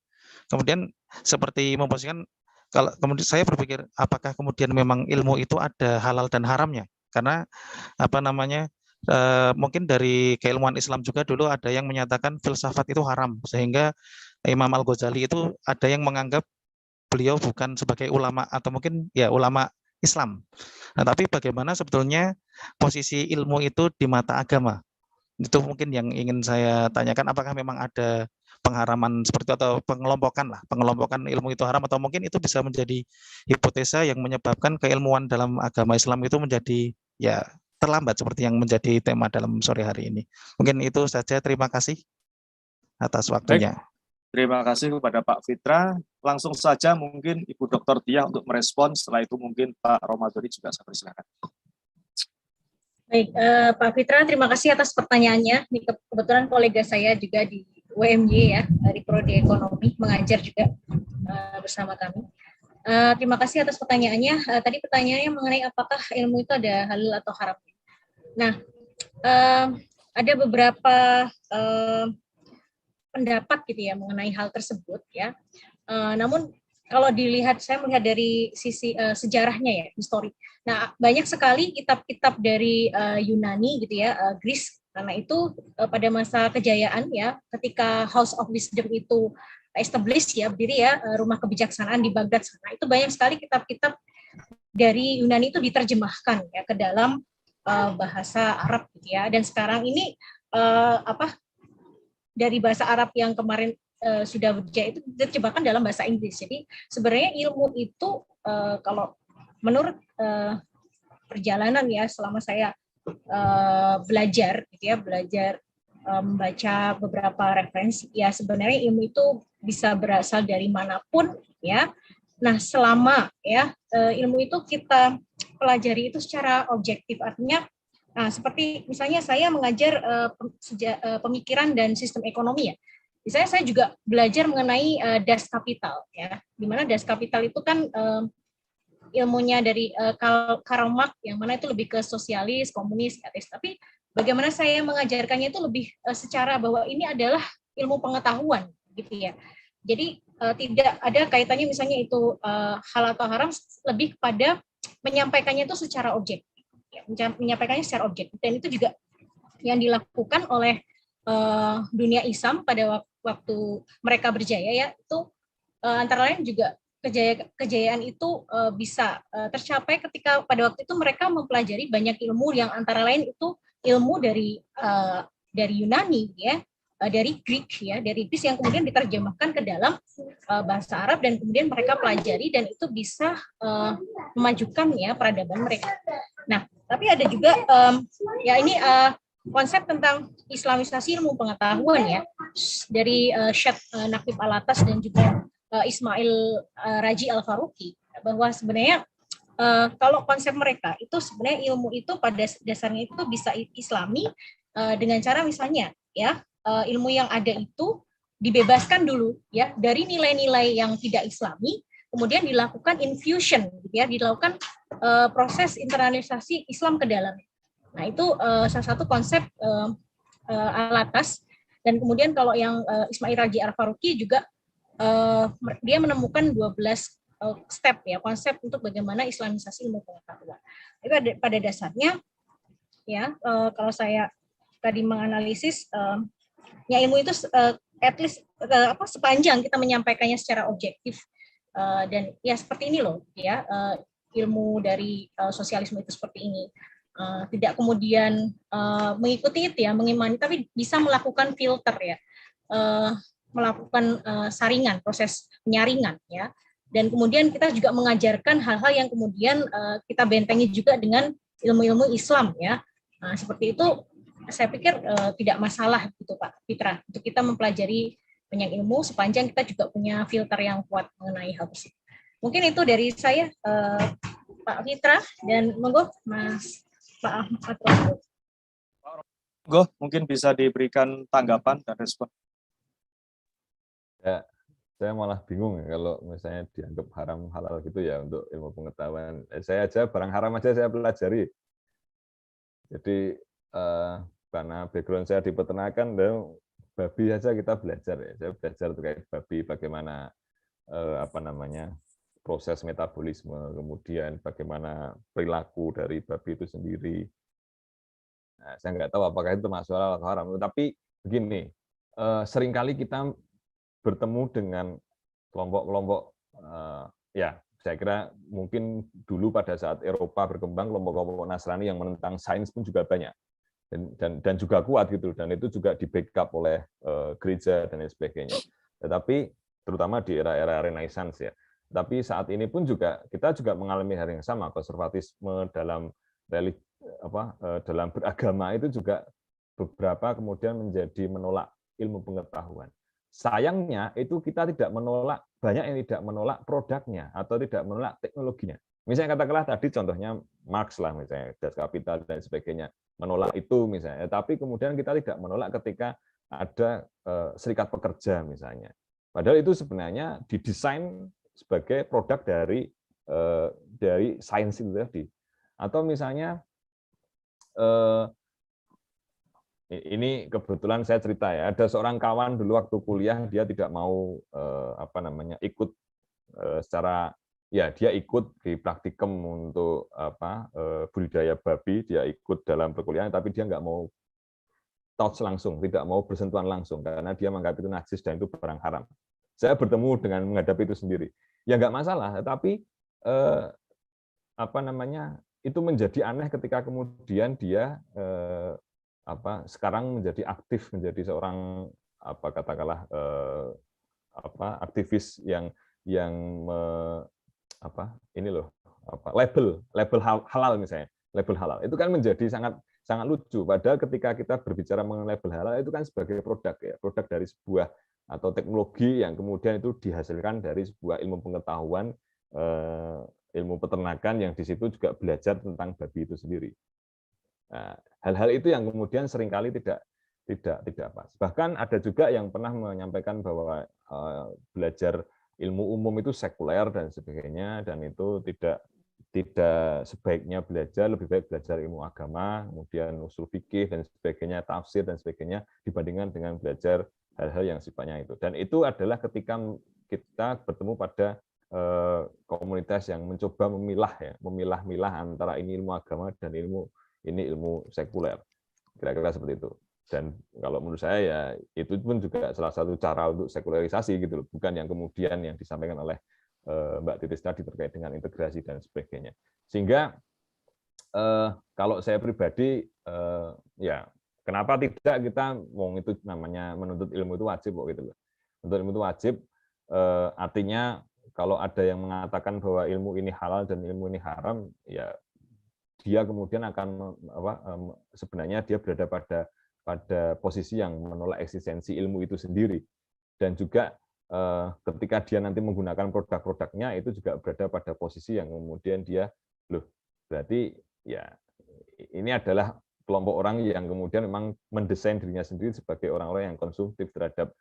Kemudian seperti memposisikan, kalau kemudian saya berpikir apakah kemudian memang ilmu itu ada halal dan haramnya? Karena mungkin dari keilmuan Islam juga dulu ada yang menyatakan filsafat itu haram, sehingga Imam Al-Ghazali itu ada yang menganggap beliau bukan sebagai ulama atau mungkin ya ulama Islam. Nah, tapi bagaimana sebetulnya posisi ilmu itu di mata agama? Itu mungkin yang ingin saya tanyakan, apakah memang ada pengharaman seperti itu atau pengelompokan ilmu itu haram, atau mungkin itu bisa menjadi hipotesa yang menyebabkan keilmuan dalam agama Islam itu menjadi ya terlambat seperti yang menjadi tema dalam sore hari ini. Mungkin itu saja, terima kasih atas waktunya. Terima kasih kepada Pak Fitra. Langsung saja mungkin Ibu Dr. Diah untuk merespon. Setelah itu mungkin Pak Romadhoni juga saya persilakan. Baik, Pak Fitra, terima kasih atas pertanyaannya. Ini kebetulan kolega saya juga di UMY ya, dari Prodi Ekonomi, mengajar juga bersama kami. Terima kasih atas pertanyaannya. Tadi pertanyaannya mengenai apakah ilmu itu ada halal atau haram. Nah, ada beberapa pendapat gitu ya mengenai hal tersebut ya. Namun kalau dilihat, saya melihat dari sisi sejarahnya ya, histori. Nah, banyak sekali kitab-kitab dari Yunani gitu ya, Greece, karena itu pada masa kejayaan ya, ketika House of Wisdom itu established ya, berdiri ya, rumah kebijaksanaan di Baghdad sana, itu banyak sekali kitab-kitab dari Yunani itu diterjemahkan ya ke dalam bahasa Arab gitu ya. Dan sekarang ini dari bahasa Arab yang kemarin sudah berjaya itu diterjemahkan dalam bahasa Inggris. Jadi sebenarnya ilmu itu kalau menurut perjalanan ya selama saya belajar gitu ya, belajar membaca beberapa referensi ya, sebenarnya ilmu itu bisa berasal dari manapun ya. Nah, selama ya ilmu itu kita pelajari itu secara objektif, artinya nah, seperti misalnya saya mengajar pemikiran dan sistem ekonomi ya. Misalnya saya juga belajar mengenai Das Kapital ya. Di mana Das Kapital itu kan ilmunya dari Karl Marx, yang mana itu lebih ke sosialis, komunis, ateis. Tapi bagaimana saya mengajarkannya itu lebih secara bahwa ini adalah ilmu pengetahuan gitu ya. Jadi tidak ada kaitannya misalnya itu halal atau haram, lebih kepada menyampaikannya itu secara objektif. Menyampaikannya secara objektif, dan itu juga yang dilakukan oleh dunia Islam pada waktu mereka berjaya ya, itu antara lain juga kejayaan itu bisa tercapai ketika pada waktu itu mereka mempelajari banyak ilmu yang antara lain itu ilmu dari Yunani ya, dari Greek ya, dari Greece yang kemudian diterjemahkan ke dalam bahasa Arab, dan kemudian mereka pelajari dan itu bisa memajukan ya peradaban mereka. Nah, tapi ada juga ya ini konsep tentang Islamisasi ilmu pengetahuan ya, dari Syed Naqib Al-Atas dan juga Ismail Raji Al-Faruqi, bahwa sebenarnya kalau konsep mereka itu sebenarnya ilmu itu pada dasarnya itu bisa Islami dengan cara misalnya ya ilmu yang ada itu dibebaskan dulu ya dari nilai-nilai yang tidak Islami, kemudian dilakukan infusion gitu ya, dilakukan proses internalisasi Islam ke dalamnya. Nah, itu salah satu konsep Al-Atas. Dan kemudian kalau yang Ismail Raji Al-Faruqi juga dia menemukan 12 step ya, konsep untuk bagaimana Islamisasi ilmu pengetahuan. Itu pada dasarnya ya, kalau saya tadi menganalisis ya ilmu itu at least sepanjang kita menyampaikannya secara objektif dan ya seperti ini loh ya, ilmu dari sosialisme itu seperti ini, tidak kemudian mengikuti itu ya, mengimani, tapi bisa melakukan filter ya, melakukan saringan, proses penyaringan ya, dan kemudian kita juga mengajarkan hal-hal yang kemudian kita bentengi juga dengan ilmu-ilmu Islam ya. Nah, seperti itu saya pikir tidak masalah gitu Pak Fitra, untuk kita mempelajari banyak ilmu sepanjang kita juga punya filter yang kuat mengenai hal tersebut. Mungkin itu dari saya Pak Fitra, dan monggo Mas Pak Ahmad. Monggo mungkin bisa diberikan tanggapan dan respon. Ya, saya malah bingung ya kalau misalnya dianggap haram halal gitu ya untuk ilmu pengetahuan. Saya aja barang haram aja saya pelajari. Jadi karena background saya di peternakan, dan babi aja kita belajar ya. Saya belajar terkait babi, bagaimana proses metabolisme, kemudian bagaimana perilaku dari babi itu sendiri. Nah, saya nggak tahu apakah itu termasuk halal atau haram. Tapi begini, seringkali kita bertemu dengan kelompok-kelompok, ya saya kira mungkin dulu pada saat Eropa berkembang, kelompok-kelompok Nasrani yang menentang sains pun juga banyak. Dan juga kuat gitu, dan itu juga di backup oleh gereja dan lain sebagainya. Tetapi terutama di era-era Renaissance ya. Tapi saat ini pun juga kita juga mengalami hal yang sama, konservatisme dalam dalam beragama itu juga beberapa kemudian menjadi menolak ilmu pengetahuan. sayangnya itu kita tidak menolak, banyak yang tidak menolak produknya atau tidak menolak teknologinya. Misalnya katakanlah tadi contohnya Marx lah misalnya, Das Kapital dan sebagainya, menolak itu misalnya. Tapi kemudian kita tidak menolak ketika ada serikat pekerja misalnya. Padahal itu sebenarnya didesain sebagai produk dari sains itu tadi. Atau misalnya ini kebetulan saya cerita ya, ada seorang kawan dulu waktu kuliah dia tidak mau ikut secara ya dia ikut di praktikum untuk budidaya babi, dia ikut dalam perkuliahan tapi dia nggak mau touch langsung, tidak mau bersentuhan langsung karena dia menganggap itu najis dan itu barang haram. Saya bertemu dengan menghadapi itu sendiri. Ya nggak masalah, tapi itu menjadi aneh ketika kemudian dia sekarang menjadi aktif, menjadi seorang katakanlah aktivis yang label halal misalnya, label halal itu kan menjadi sangat lucu. Padahal ketika kita berbicara mengenai label halal itu kan sebagai produk ya, produk dari sebuah atau teknologi yang kemudian itu dihasilkan dari sebuah ilmu pengetahuan, ilmu peternakan yang di situ juga belajar tentang babi itu sendiri. Nah, hal-hal itu yang kemudian seringkali tidak pas. Bahkan ada juga yang pernah menyampaikan bahwa belajar ilmu umum itu sekuler dan sebagainya, dan itu tidak sebaiknya belajar, lebih baik belajar ilmu agama, kemudian usul fikih dan sebagainya, tafsir dan sebagainya, dibandingkan dengan belajar hal-hal yang sifatnya itu. Dan itu adalah ketika kita bertemu pada komunitas yang mencoba memilah-milah antara ini ilmu agama dan ilmu sekuler, kira-kira seperti itu. Dan kalau menurut saya ya itu pun juga salah satu cara untuk sekularisasi gitu loh, bukan yang kemudian yang disampaikan oleh Mbak Titis tadi terkait dengan integrasi dan sebagainya. Sehingga kalau saya pribadi ya kenapa tidak kita itu namanya menuntut ilmu itu wajib kok gitu loh. Menuntut ilmu itu wajib artinya kalau ada yang mengatakan bahwa ilmu ini halal dan ilmu ini haram, ya dia kemudian akan sebenarnya dia berada pada posisi yang menolak eksistensi ilmu itu sendiri. Dan juga ketika dia nanti menggunakan produk-produknya itu juga berada pada posisi yang kemudian dia berarti ya ini adalah kelompok orang yang kemudian memang mendesain dirinya sendiri sebagai orang-orang yang konsumtif terhadap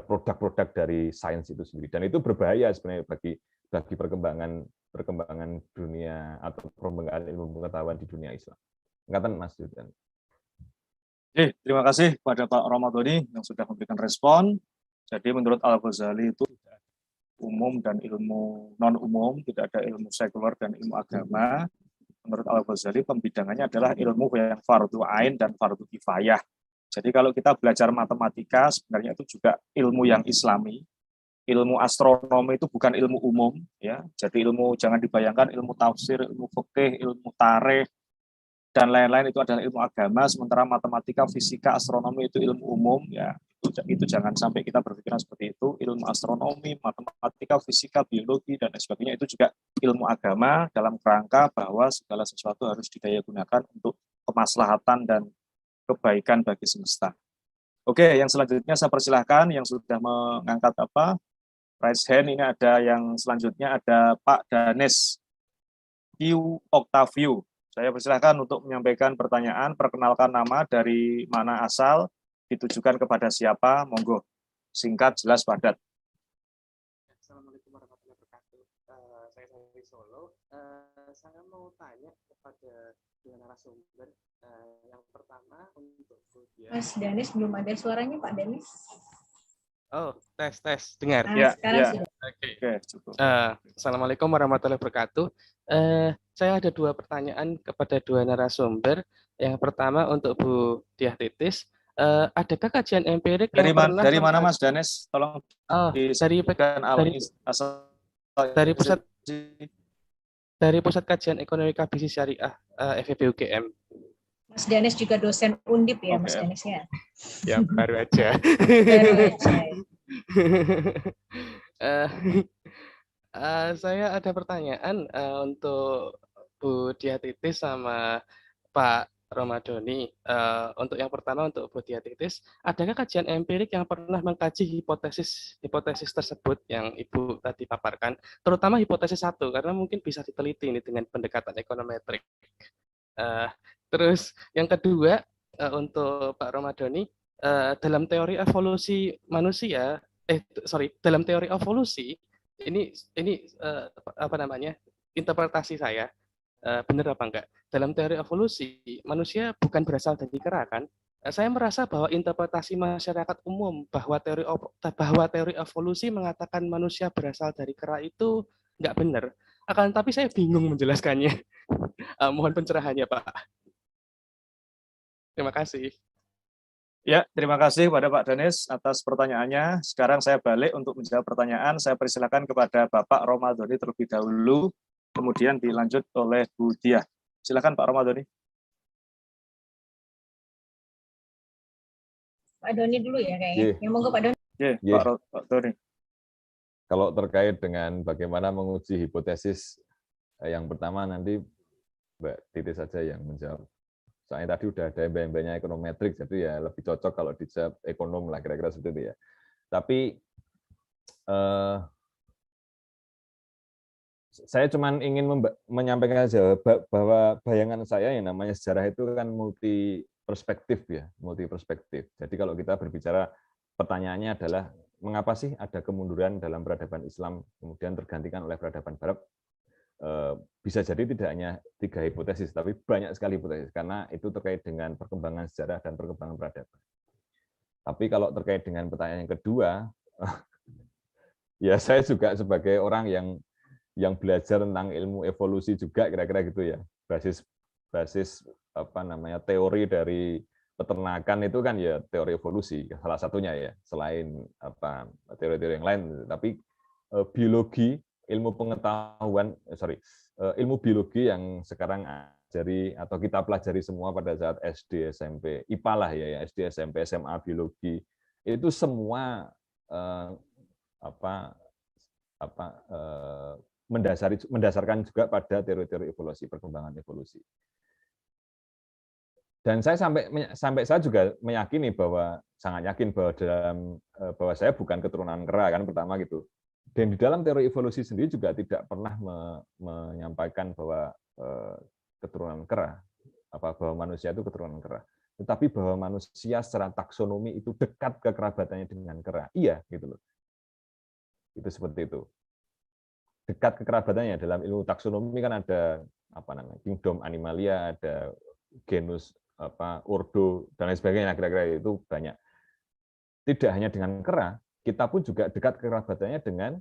produk-produk dari sains itu sendiri, dan itu berbahaya sebenarnya bagi perkembangan dunia atau perkembangan ilmu pengetahuan di dunia Islam. Ngatan Mas Yudan. Terima kasih kepada Pak Ramadhani yang sudah memberikan respon. Jadi menurut Al-Ghazali itu umum dan ilmu non umum, tidak ada ilmu sekuler dan ilmu agama. Menurut Al-Ghazali pembidangannya adalah ilmu yang fardu ain dan fardu kifayah. Jadi kalau kita belajar matematika sebenarnya itu juga ilmu yang islami. Ilmu astronomi itu bukan ilmu umum ya. Jadi ilmu, jangan dibayangkan ilmu tafsir, ilmu fikih, ilmu tarikh dan lain-lain itu adalah ilmu agama, sementara matematika, fisika, astronomi itu ilmu umum ya. Itu jangan sampai kita berpikiran seperti itu. Ilmu astronomi, matematika, fisika, biologi dan lain sebagainya itu juga ilmu agama dalam kerangka bahwa segala sesuatu harus didayagunakan untuk kemaslahatan dan kebaikan bagi semesta. Oke, yang selanjutnya saya persilahkan yang sudah mengangkat raise hand. Ini ada yang selanjutnya ada Pak Danes Q Octavio. Saya persilahkan untuk menyampaikan pertanyaan, perkenalkan nama, dari mana asal, ditujukan kepada siapa, monggo. Singkat, jelas, padat. Assalamualaikum warahmatullahi wabarakatuh. Saya dari Solo. Saya mau tanya kepada dua narasumber. Yang pertama untuk Mas Danis, belum ada suaranya Pak Danis. Oh, tes dengar. Ya, sekarang sudah. Oke, cukup. Assalamualaikum warahmatullahi wabarakatuh. Saya ada dua pertanyaan kepada dua narasumber. Yang pertama untuk Bu Diah Titis. Adakah kajian empirik dari mana Mas Danes? Tolong dari pusat kajian ekonomi KBC Syariah FEB UGM. Mas Danes juga dosen Undip ya, Mas Danes ya? Ya, baru aja. Saya ada pertanyaan untuk Bu Diah Titis sama Pak Romadhoni. Untuk yang pertama, untuk Bu Diatitis, adakah kajian empirik yang pernah mengkaji hipotesis tersebut yang Ibu tadi paparkan, terutama hipotesis 1, karena mungkin bisa diteliti ini dengan pendekatan ekonometrik. Terus yang kedua, untuk Pak Romadhoni, dalam teori evolusi manusia, dalam teori evolusi, ini apa namanya, interpretasi saya, benar apa enggak? Dalam teori evolusi, manusia bukan berasal dari kera, kan? Saya merasa bahwa interpretasi masyarakat umum bahwa teori evolusi mengatakan manusia berasal dari kera itu enggak benar. Akan tapi saya bingung menjelaskannya. Mohon pencerahannya, Pak. Terima kasih. Ya, terima kasih kepada Pak Danis atas pertanyaannya. Sekarang saya balik untuk menjawab pertanyaan. Saya persilakan kepada Bapak Romadhoni terlebih dahulu, kemudian dilanjut oleh Bu Diah. Silakan Pak Romadhoni. Pak Doni dulu ya kayaknya. Yang monggo Pak Doni. Pak Doni. Kalau terkait dengan bagaimana menguji hipotesis, yang pertama nanti Mbak Titi saja yang menjawab. Soalnya tadi udah ada embel-embelnya ekonometrik, jadi ya lebih cocok kalau dijawab ekonom lah, kira-kira seperti itu ya. Tapi saya cuma ingin menyampaikan saja bahwa bayangan saya yang namanya sejarah itu kan multi perspektif ya, multi perspektif. Jadi kalau kita berbicara, pertanyaannya adalah mengapa sih ada kemunduran dalam peradaban Islam kemudian tergantikan oleh peradaban Barat? Bisa jadi tidak hanya 3 hipotesis, tapi banyak sekali hipotesis karena itu terkait dengan perkembangan sejarah dan perkembangan peradaban. Tapi kalau terkait dengan pertanyaan yang kedua, ya saya juga sebagai orang yang belajar tentang ilmu evolusi juga kira-kira gitu ya, basis apa namanya teori dari peternakan itu kan ya teori evolusi salah satunya ya, selain apa teori-teori yang lain, tapi biologi, ilmu pengetahuan ilmu biologi yang sekarang ajari atau kita pelajari semua pada saat SD, SMP, IPA lah ya, SD, SMP, SMA, biologi itu semua mendasarkan juga pada teori-teori evolusi, perkembangan evolusi. Dan saya sampai saya juga meyakini bahwa sangat yakin bahwa saya bukan keturunan kera kan pertama gitu. Dan di dalam teori evolusi sendiri juga tidak pernah menyampaikan bahwa keturunan kera, bahwa manusia itu keturunan kera. Tetapi bahwa manusia secara taksonomi itu dekat kekerabatannya dengan kera. Iya gitu loh. Itu seperti itu. Dekat kekerabatannya dalam ilmu taksonomi kan ada apa namanya kingdom animalia, ada genus ordo dan lain sebagainya, kira-kira itu banyak. Tidak hanya dengan kera, kita pun juga dekat kekerabatannya dengan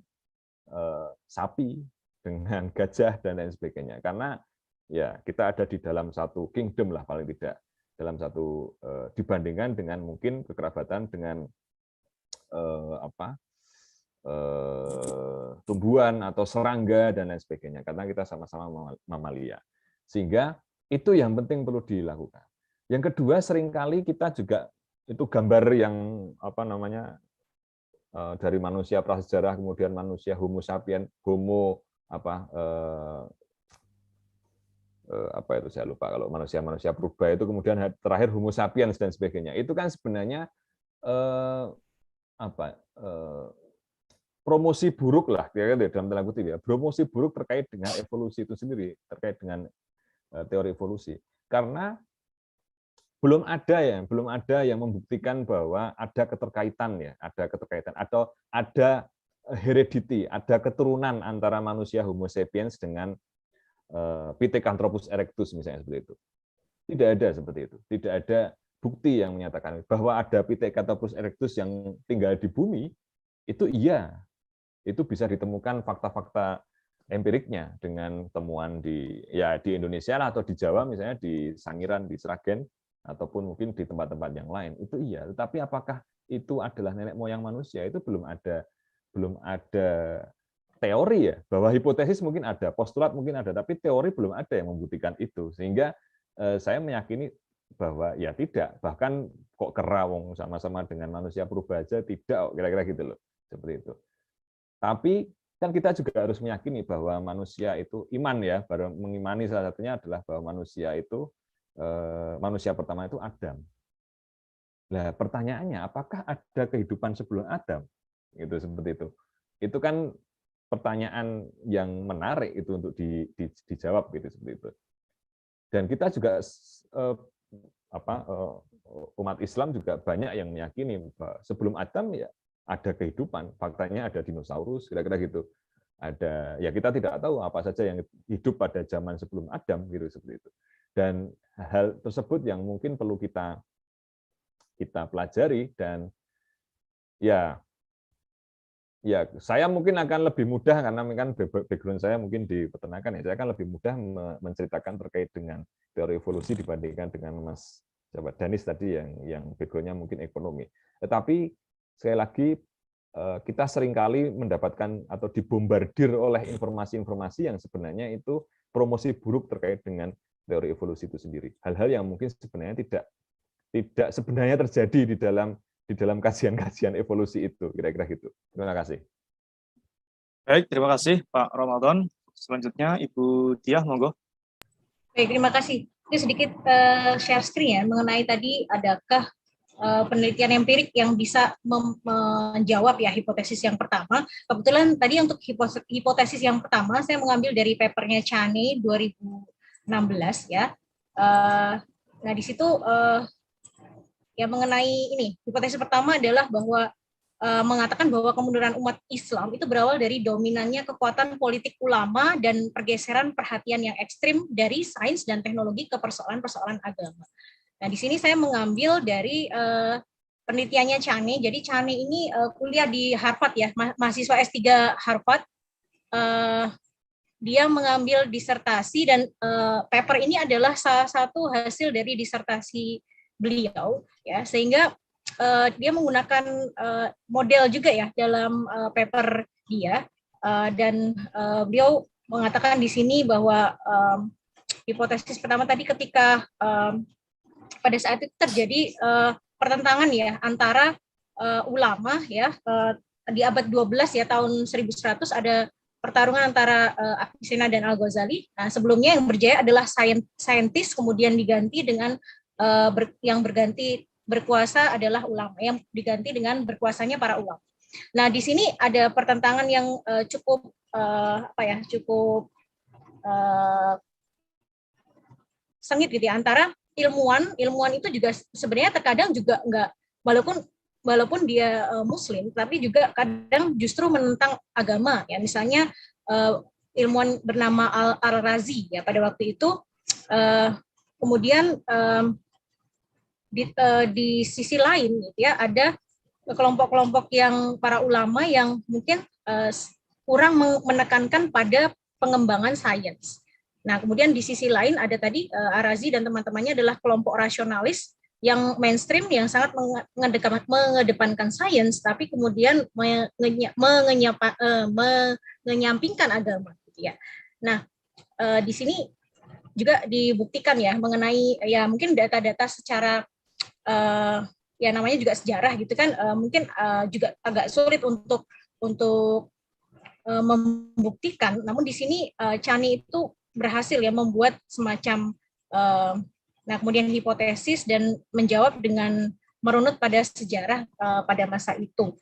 sapi, dengan gajah dan lain sebagainya. Karena ya kita ada di dalam satu kingdom lah paling tidak, dalam satu dibandingkan dengan mungkin kekerabatan dengan tumbuhan atau serangga dan lain sebagainya, karena kita sama-sama mamalia. Sehingga itu yang penting perlu dilakukan. Yang kedua, seringkali kita juga itu gambar yang apa namanya dari manusia prasejarah, kemudian manusia Homo sapiens, Homo apa itu saya lupa, kalau manusia purba itu kemudian terakhir Homo sapiens dan sebagainya. Itu kan sebenarnya promosi buruk lah, kira-kira dalam tanda kutip ya, promosi buruk terkait dengan evolusi itu sendiri, terkait dengan teori evolusi. Karena belum ada yang membuktikan bahwa ada keterkaitan ya, atau ada heredity, ada keturunan antara manusia Homo sapiens dengan Pithecanthropus erectus misalnya seperti itu. Tidak ada seperti itu. Tidak ada bukti yang menyatakan bahwa ada Pithecanthropus erectus yang tinggal di bumi. Itu iya. Itu bisa ditemukan fakta-fakta empiriknya dengan temuan di Indonesia lah, atau di Jawa misalnya di Sangiran, di Sragen, ataupun mungkin di tempat-tempat yang lain. Itu iya, tetapi apakah itu adalah nenek moyang manusia? Itu belum ada teori ya, bahwa hipotesis mungkin ada, postulat mungkin ada, tapi teori belum ada yang membuktikan itu. Sehingga saya meyakini bahwa ya tidak, bahkan kok kera wong sama-sama dengan manusia purba aja tidak, kira-kira gitu loh. Seperti itu. Tapi kan kita juga harus meyakini bahwa manusia itu iman ya, baru mengimani salah satunya adalah bahwa manusia itu manusia pertama itu Adam. Nah, pertanyaannya, apakah ada kehidupan sebelum Adam? Itu seperti itu. Itu kan pertanyaan yang menarik itu untuk dijawab gitu seperti itu. Dan kita juga umat Islam juga banyak yang meyakini bahwa sebelum Adam ya ada kehidupan. Faktanya ada dinosaurus, kira-kira gitu. Ada, ya kita tidak tahu apa saja yang hidup pada zaman sebelum Adam gitu seperti itu. Dan hal tersebut yang mungkin perlu kita pelajari, dan ya saya mungkin akan lebih mudah karena kan background saya mungkin di peternakan ya, saya akan lebih mudah menceritakan terkait dengan teori evolusi dibandingkan dengan Mas Danis tadi yang backgroundnya mungkin ekonomi. Tetapi sekali lagi kita seringkali mendapatkan atau dibombardir oleh informasi-informasi yang sebenarnya itu promosi buruk terkait dengan teori evolusi itu sendiri. Hal-hal yang mungkin sebenarnya tidak sebenarnya terjadi di dalam kajian-kajian evolusi itu, kira-kira gitu. Terima kasih. Baik, terima kasih Pak Ramadan. Selanjutnya Ibu Diah, monggo. Baik, terima kasih. Ini sedikit share screen ya mengenai tadi adakah penelitian empirik yang bisa menjawab ya hipotesis yang pertama. Kebetulan tadi untuk hipotesis yang pertama saya mengambil dari papernya Chane 2016 ya. Nah di situ ya mengenai ini hipotesis pertama adalah bahwa mengatakan bahwa kemunduran umat Islam itu berawal dari dominannya kekuatan politik ulama dan pergeseran perhatian yang ekstrim dari sains dan teknologi ke persoalan-persoalan agama. Nah, di sini saya mengambil dari penelitiannya Chane. Jadi Chane ini kuliah di Harvard ya, mahasiswa S3 Harvard. Dia mengambil disertasi dan paper ini adalah salah satu hasil dari disertasi beliau ya, sehingga dia menggunakan model juga ya dalam paper dia, dan beliau mengatakan di sini bahwa hipotesis pertama tadi ketika pada saat itu terjadi pertentangan ya antara ulama ya di abad 12 ya, tahun 1100 ada pertarungan antara Avicenna dan Al-Ghazali. Nah, sebelumnya yang berjaya adalah saintis, kemudian diganti dengan yang berganti berkuasa adalah ulama, yang diganti dengan berkuasanya para ulama. Nah, di sini ada pertentangan yang cukup cukup sengit gitu ya, antara ilmuwan itu juga sebenarnya terkadang juga enggak, walaupun dia Muslim, tapi juga kadang justru menentang agama ya. Misalnya ilmuwan bernama Al-Razi ya pada waktu itu, kemudian di sisi lain gitu ya ada kelompok-kelompok yang para ulama yang mungkin kurang menekankan pada pengembangan sains. Nah, kemudian di sisi lain ada tadi Al-Razi dan teman-temannya adalah kelompok rasionalis yang mainstream, yang sangat mengedepankan sains, tapi kemudian menyampingkan agama, gitu ya. Nah, di sini juga dibuktikan ya mengenai ya mungkin data-data secara ya namanya juga sejarah gitu kan, mungkin juga agak sulit untuk membuktikan. Namun di sini Chane itu berhasil ya membuat semacam nah kemudian hipotesis dan menjawab dengan merunut pada sejarah pada masa itu.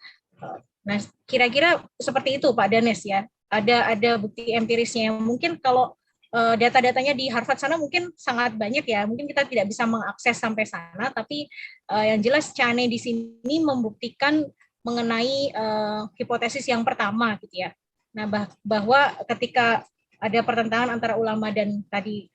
Nah, kira-kira seperti itu Pak Danes ya. Ada bukti empirisnya yang mungkin kalau data-datanya di Harvard sana mungkin sangat banyak ya, mungkin kita tidak bisa mengakses sampai sana, tapi yang jelas Chane di sini membuktikan mengenai hipotesis yang pertama gitu ya. Nah, bahwa ketika ada pertentangan antara ulama dan tadi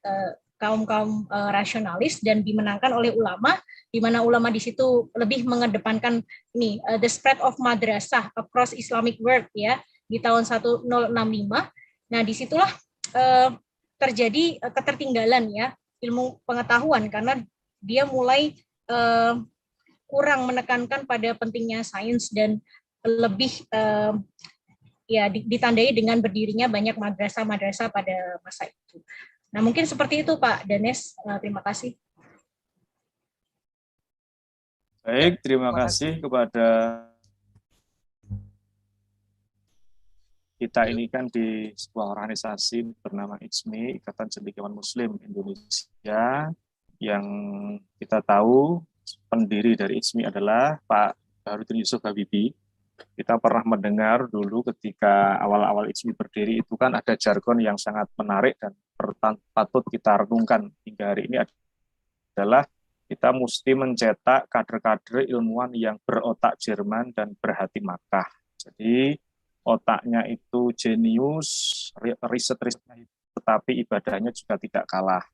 kaum rasionalis dan dimenangkan oleh ulama, di mana ulama di situ lebih mengedepankan ini the spread of madrasah across Islamic world ya di tahun 1065. Nah, disitulah terjadi ketertinggalan ya ilmu pengetahuan karena dia mulai kurang menekankan pada pentingnya sains dan lebih ya ditandai dengan berdirinya banyak madrasah-madrasah pada masa itu. Nah, mungkin seperti itu Pak Danes. Terima kasih. Baik, terima kasih kepada kita ini kan di sebuah organisasi bernama ICMI, Ikatan Cendekiawan Muslim Indonesia, yang kita tahu pendiri dari ISMI adalah Pak Baharudin Yusuf Habibie. Kita pernah mendengar dulu ketika awal-awal ISMI berdiri itu kan ada jargon yang sangat menarik dan patut kita renungkan hingga hari ini adalah kita mesti mencetak kader-kader ilmuwan yang berotak Jerman dan berhati Makkah. Jadi otaknya itu jenius, riset-risetnya, tetapi ibadahnya juga tidak kalah.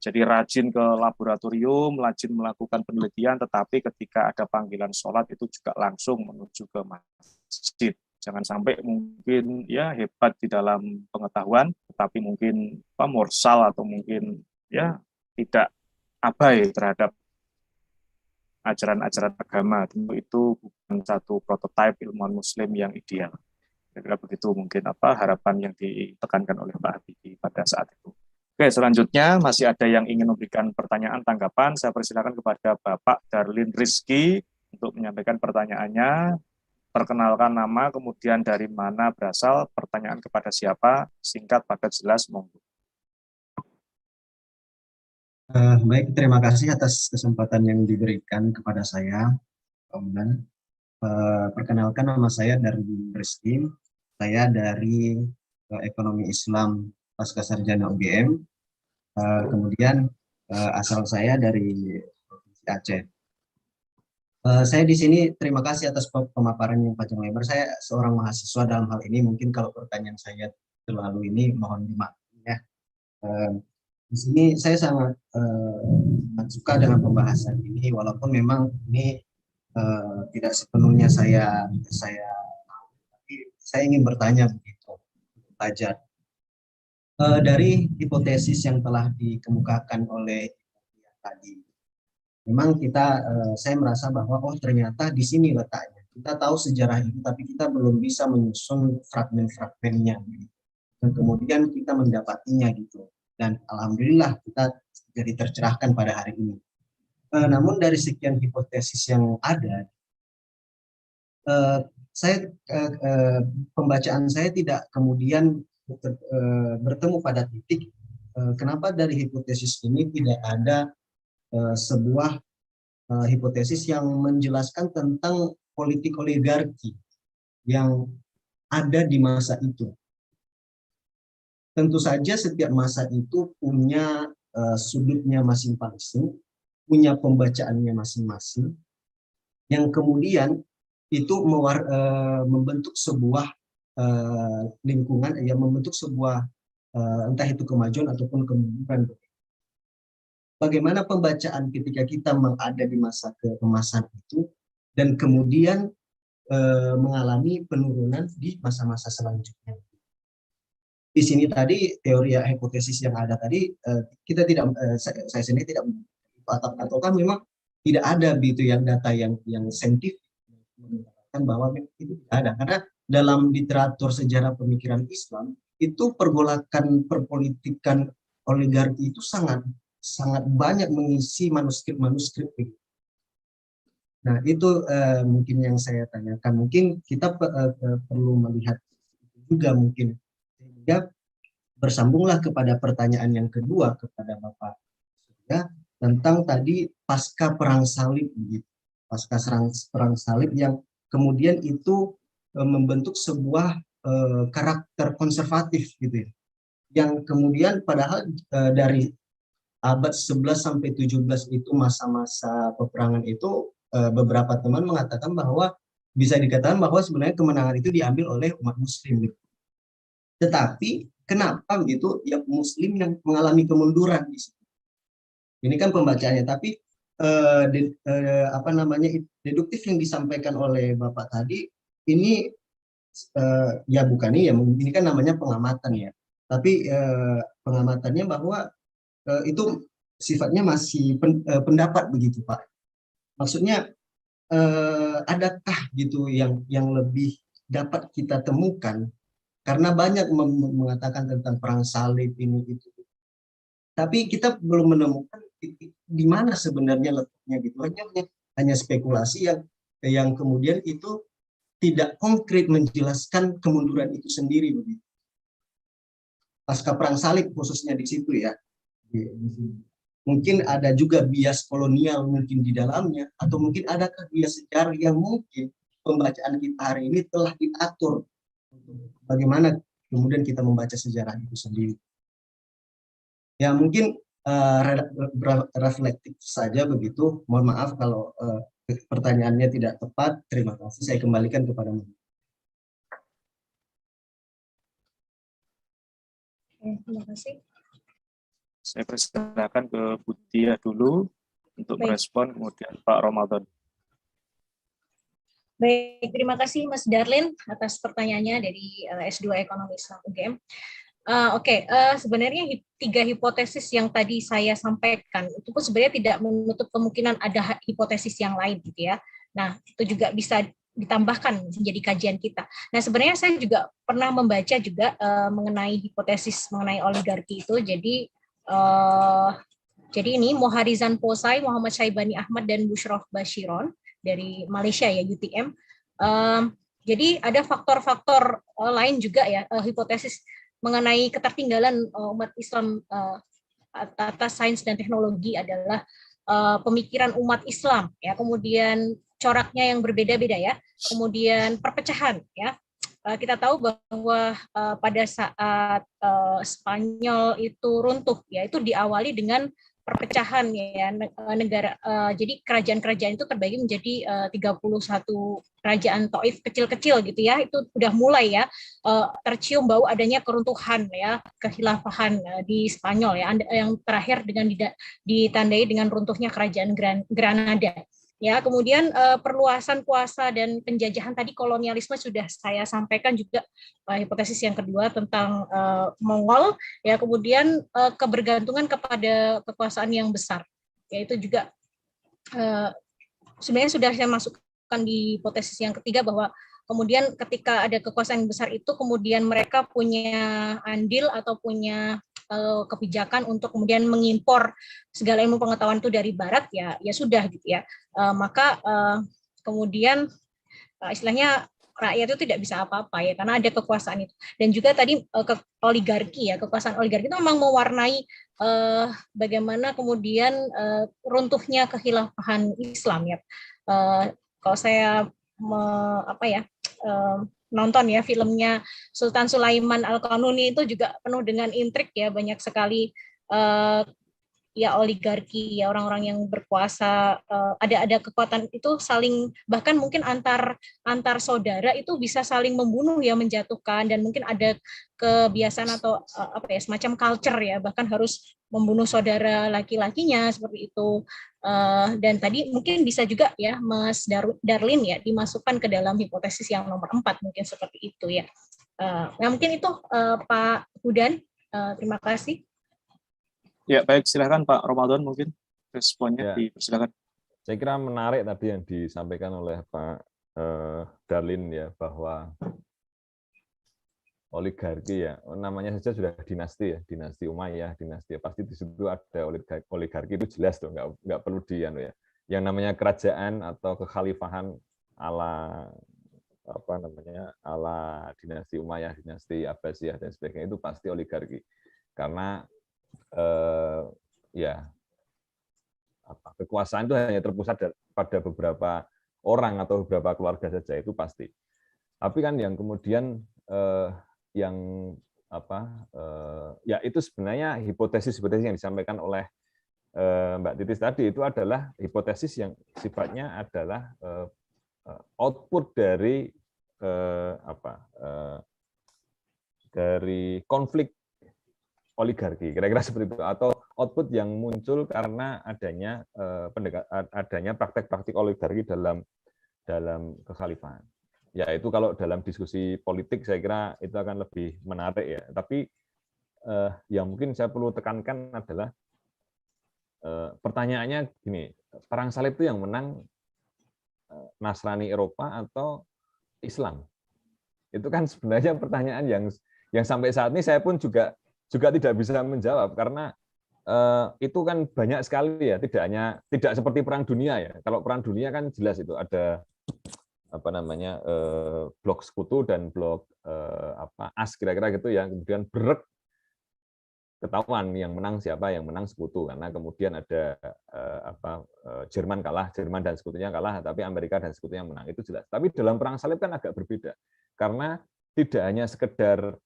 Jadi rajin ke laboratorium, rajin melakukan penelitian, tetapi ketika ada panggilan sholat itu juga langsung menuju ke masjid. Jangan sampai mungkin ya hebat di dalam pengetahuan, tetapi mungkin mursal atau mungkin ya tidak abai terhadap ajaran-ajaran agama. Tentu itu bukan satu prototipe ilmuwan muslim yang ideal. Kira-kira begitu mungkin harapan yang ditekankan oleh Pak Habibie pada saat itu. Oke, selanjutnya masih ada yang ingin memberikan pertanyaan, tanggapan. Saya persilakan kepada Bapak Darlin Rizky untuk menyampaikan pertanyaannya. Perkenalkan nama, kemudian dari mana berasal, pertanyaan kepada siapa, singkat, padat, jelas, monggo. Baik, terima kasih atas kesempatan yang diberikan kepada saya, Pak Unan. Perkenalkan, nama saya Darlin Rizky. Saya dari Ekonomi Islam Pasca Sarjana UGM. Kemudian asal saya dari Provinsi Aceh. Saya di sini terima kasih atas pemaparan yang panjang lebar. Saya seorang mahasiswa dalam hal ini. Mungkin kalau pertanyaan saya terlalu ini mohon dimaklumi ya. Di sini saya sangat suka dengan pembahasan ini, walaupun memang ini tidak sepenuhnya saya tapi saya ingin bertanya begitu, belajar dari hipotesis yang telah dikemukakan oleh tadi. Memang saya merasa bahwa ternyata di sini letaknya. Kita tahu sejarah itu, tapi kita belum bisa menyusun fragmen-fragmennya, dan kemudian kita mendapatinya gitu. Dan alhamdulillah kita jadi tercerahkan pada hari ini. Namun dari sekian hipotesis yang ada, pembacaan saya tidak kemudian bertemu pada titik kenapa dari hipotesis ini tidak ada sebuah hipotesis yang menjelaskan tentang politik oligarki yang ada di masa itu. Tentu saja setiap masa itu punya sudutnya masing-masing, punya pembacaannya masing-masing, yang kemudian itu membentuk sebuah lingkungan, yang membentuk sebuah entah itu kemajuan ataupun kemunduran. Bagaimana pembacaan ketika kita ada di masa keemasan itu, dan kemudian mengalami penurunan di masa-masa selanjutnya. Di sini tadi teori hipotesis yang ada tadi kita tidak saya sendiri tidak ataukah memang tidak ada begitu yang data yang saintifik mengatakan bahwa itu tidak ada, karena dalam literatur sejarah pemikiran Islam itu pergolakan perpolitikan oligarki itu sangat banyak mengisi manuskrip. Nah itu mungkin yang saya tanyakan, mungkin kita perlu melihat juga mungkin. Ya, bersambunglah kepada pertanyaan yang kedua kepada Bapak ya, tentang tadi pasca perang salib, gitu. Pasca perang salib yang kemudian itu membentuk sebuah karakter konservatif gitu ya, yang kemudian padahal dari abad 11 sampai 17 itu masa-masa peperangan itu beberapa teman mengatakan bahwa bisa dikatakan bahwa sebenarnya kemenangan itu diambil oleh umat muslim gitu. Tetapi kenapa begitu ya muslim yang mengalami kemunduran di situ? Ini kan pembacaannya, tapi deduktif yang disampaikan oleh Bapak tadi ini ya bukan ini kan namanya pengamatan ya. Tapi pengamatannya bahwa itu sifatnya masih pendapat begitu Pak. Maksudnya adakah gitu yang lebih dapat kita temukan? Karena banyak mengatakan tentang perang salib ini itu, tapi kita belum menemukan di mana sebenarnya letaknya gitu. Hanya spekulasi yang kemudian itu tidak konkret menjelaskan kemunduran itu sendiri begitu. Pasca perang salib khususnya di situ ya. mungkin ada juga bias kolonial mungkin di dalamnya, atau mungkin adakah bias sejarah yang mungkin pembacaan kita hari ini telah diatur bagaimana kemudian kita membaca sejarah itu sendiri. Ya mungkin reflektif saja begitu. Mohon maaf kalau pertanyaannya tidak tepat. Terima kasih. Saya kembalikan kepada Mbak. Terima kasih. Saya persilakan ke Bu Tia dulu untuk merespon, kemudian Pak Ramadan. Baik, terima kasih Mas Darlin atas pertanyaannya dari S2 Ekonomi Islam UGM. Sebenarnya 3 hipotesis yang tadi saya sampaikan itu pun sebenarnya tidak menutup kemungkinan ada hipotesis yang lain gitu ya. Nah, itu juga bisa ditambahkan menjadi kajian kita. Nah, sebenarnya saya juga pernah membaca juga mengenai hipotesis mengenai oligarki itu. Jadi ini Moharizan Posai, Muhammad Syaibani Ahmad, dan Bushrof Bashiron dari Malaysia ya, UTM. Jadi ada faktor-faktor lain juga ya, hipotesis mengenai ketertinggalan umat Islam atas sains dan teknologi adalah pemikiran umat Islam ya, kemudian coraknya yang berbeda-beda ya, kemudian perpecahan ya. Kita tahu bahwa pada saat Spanyol itu runtuh ya, itu diawali dengan perpecahan ya negara. Jadi kerajaan-kerajaan itu terbagi menjadi 31 kerajaan Taif kecil-kecil gitu ya. Itu udah mulai ya tercium bau adanya keruntuhan ya, kehilafahan di Spanyol ya. Yang terakhir dengan ditandai dengan runtuhnya kerajaan Granada. Ya, kemudian perluasan kuasa dan penjajahan tadi, kolonialisme sudah saya sampaikan juga, hipotesis yang kedua tentang Mongol ya, kemudian kebergantungan kepada kekuasaan yang besar. Ya, itu juga sebenarnya sudah saya masukkan di hipotesis yang ketiga, bahwa kemudian ketika ada kekuasaan yang besar itu kemudian mereka punya andil atau punya kebijakan untuk kemudian mengimpor segala ilmu pengetahuan itu dari barat ya sudah gitu ya, maka kemudian istilahnya rakyat itu tidak bisa apa-apa ya, karena ada kekuasaan itu. Dan juga tadi oligarki ya, kekuasaan oligarki itu memang mewarnai bagaimana kemudian runtuhnya kehilafahan Islam ya. Kalau saya nonton ya filmnya Sultan Sulaiman Al-Qanuni, itu juga penuh dengan intrik ya, banyak sekali ya oligarki ya, orang-orang yang berkuasa, ada kekuatan itu saling, bahkan mungkin antar saudara itu bisa saling membunuh ya, menjatuhkan, dan mungkin ada kebiasaan atau semacam culture ya, bahkan harus membunuh saudara laki-lakinya seperti itu. Dan tadi mungkin bisa juga ya Mas Darlin ya dimasukkan ke dalam hipotesis yang nomor 4 mungkin seperti itu ya. Nah mungkin itu Pak Hudan, terima kasih. Ya baik, silakan Pak Ramadan mungkin responnya dipersilakan. Saya kira menarik tadi yang disampaikan oleh Pak Darlin ya, bahwa oligarki ya, namanya saja sudah dinasti ya, dinasti Umayyah, dinasti pasti di situ ada oligarki, itu jelas tuh, nggak perlu ya. Yang namanya kerajaan atau kekhalifahan ala ala dinasti Umayyah, dinasti Abbasiyah dan sebagainya, itu pasti oligarki, karena kekuasaan itu hanya terpusat pada beberapa orang atau beberapa keluarga saja, itu pasti. Tapi kan yang kemudian itu sebenarnya hipotesis yang disampaikan oleh Mbak Titis tadi, itu adalah hipotesis yang sifatnya adalah output dari dari konflik oligarki, kira-kira seperti itu, atau output yang muncul karena adanya praktek-praktik oligarki dalam kekhalifahan. Ya itu kalau dalam diskusi politik saya kira itu akan lebih menarik ya. Tapi yang mungkin saya perlu tekankan adalah pertanyaannya gini, perang salib itu yang menang Nasrani Eropa atau Islam? Itu kan sebenarnya pertanyaan yang sampai saat ini saya pun juga tidak bisa menjawab, karena itu kan banyak sekali ya, tidak seperti perang dunia ya. Kalau perang dunia kan jelas itu ada blok sekutu dan blok as kira-kira gitu ya, kemudian ketahuan yang menang siapa, yang menang sekutu, karena kemudian ada Jerman kalah, Jerman dan sekutunya kalah, tapi Amerika dan sekutunya menang, itu jelas. Tapi dalam perang salib kan agak berbeda, karena tidak hanya sekedar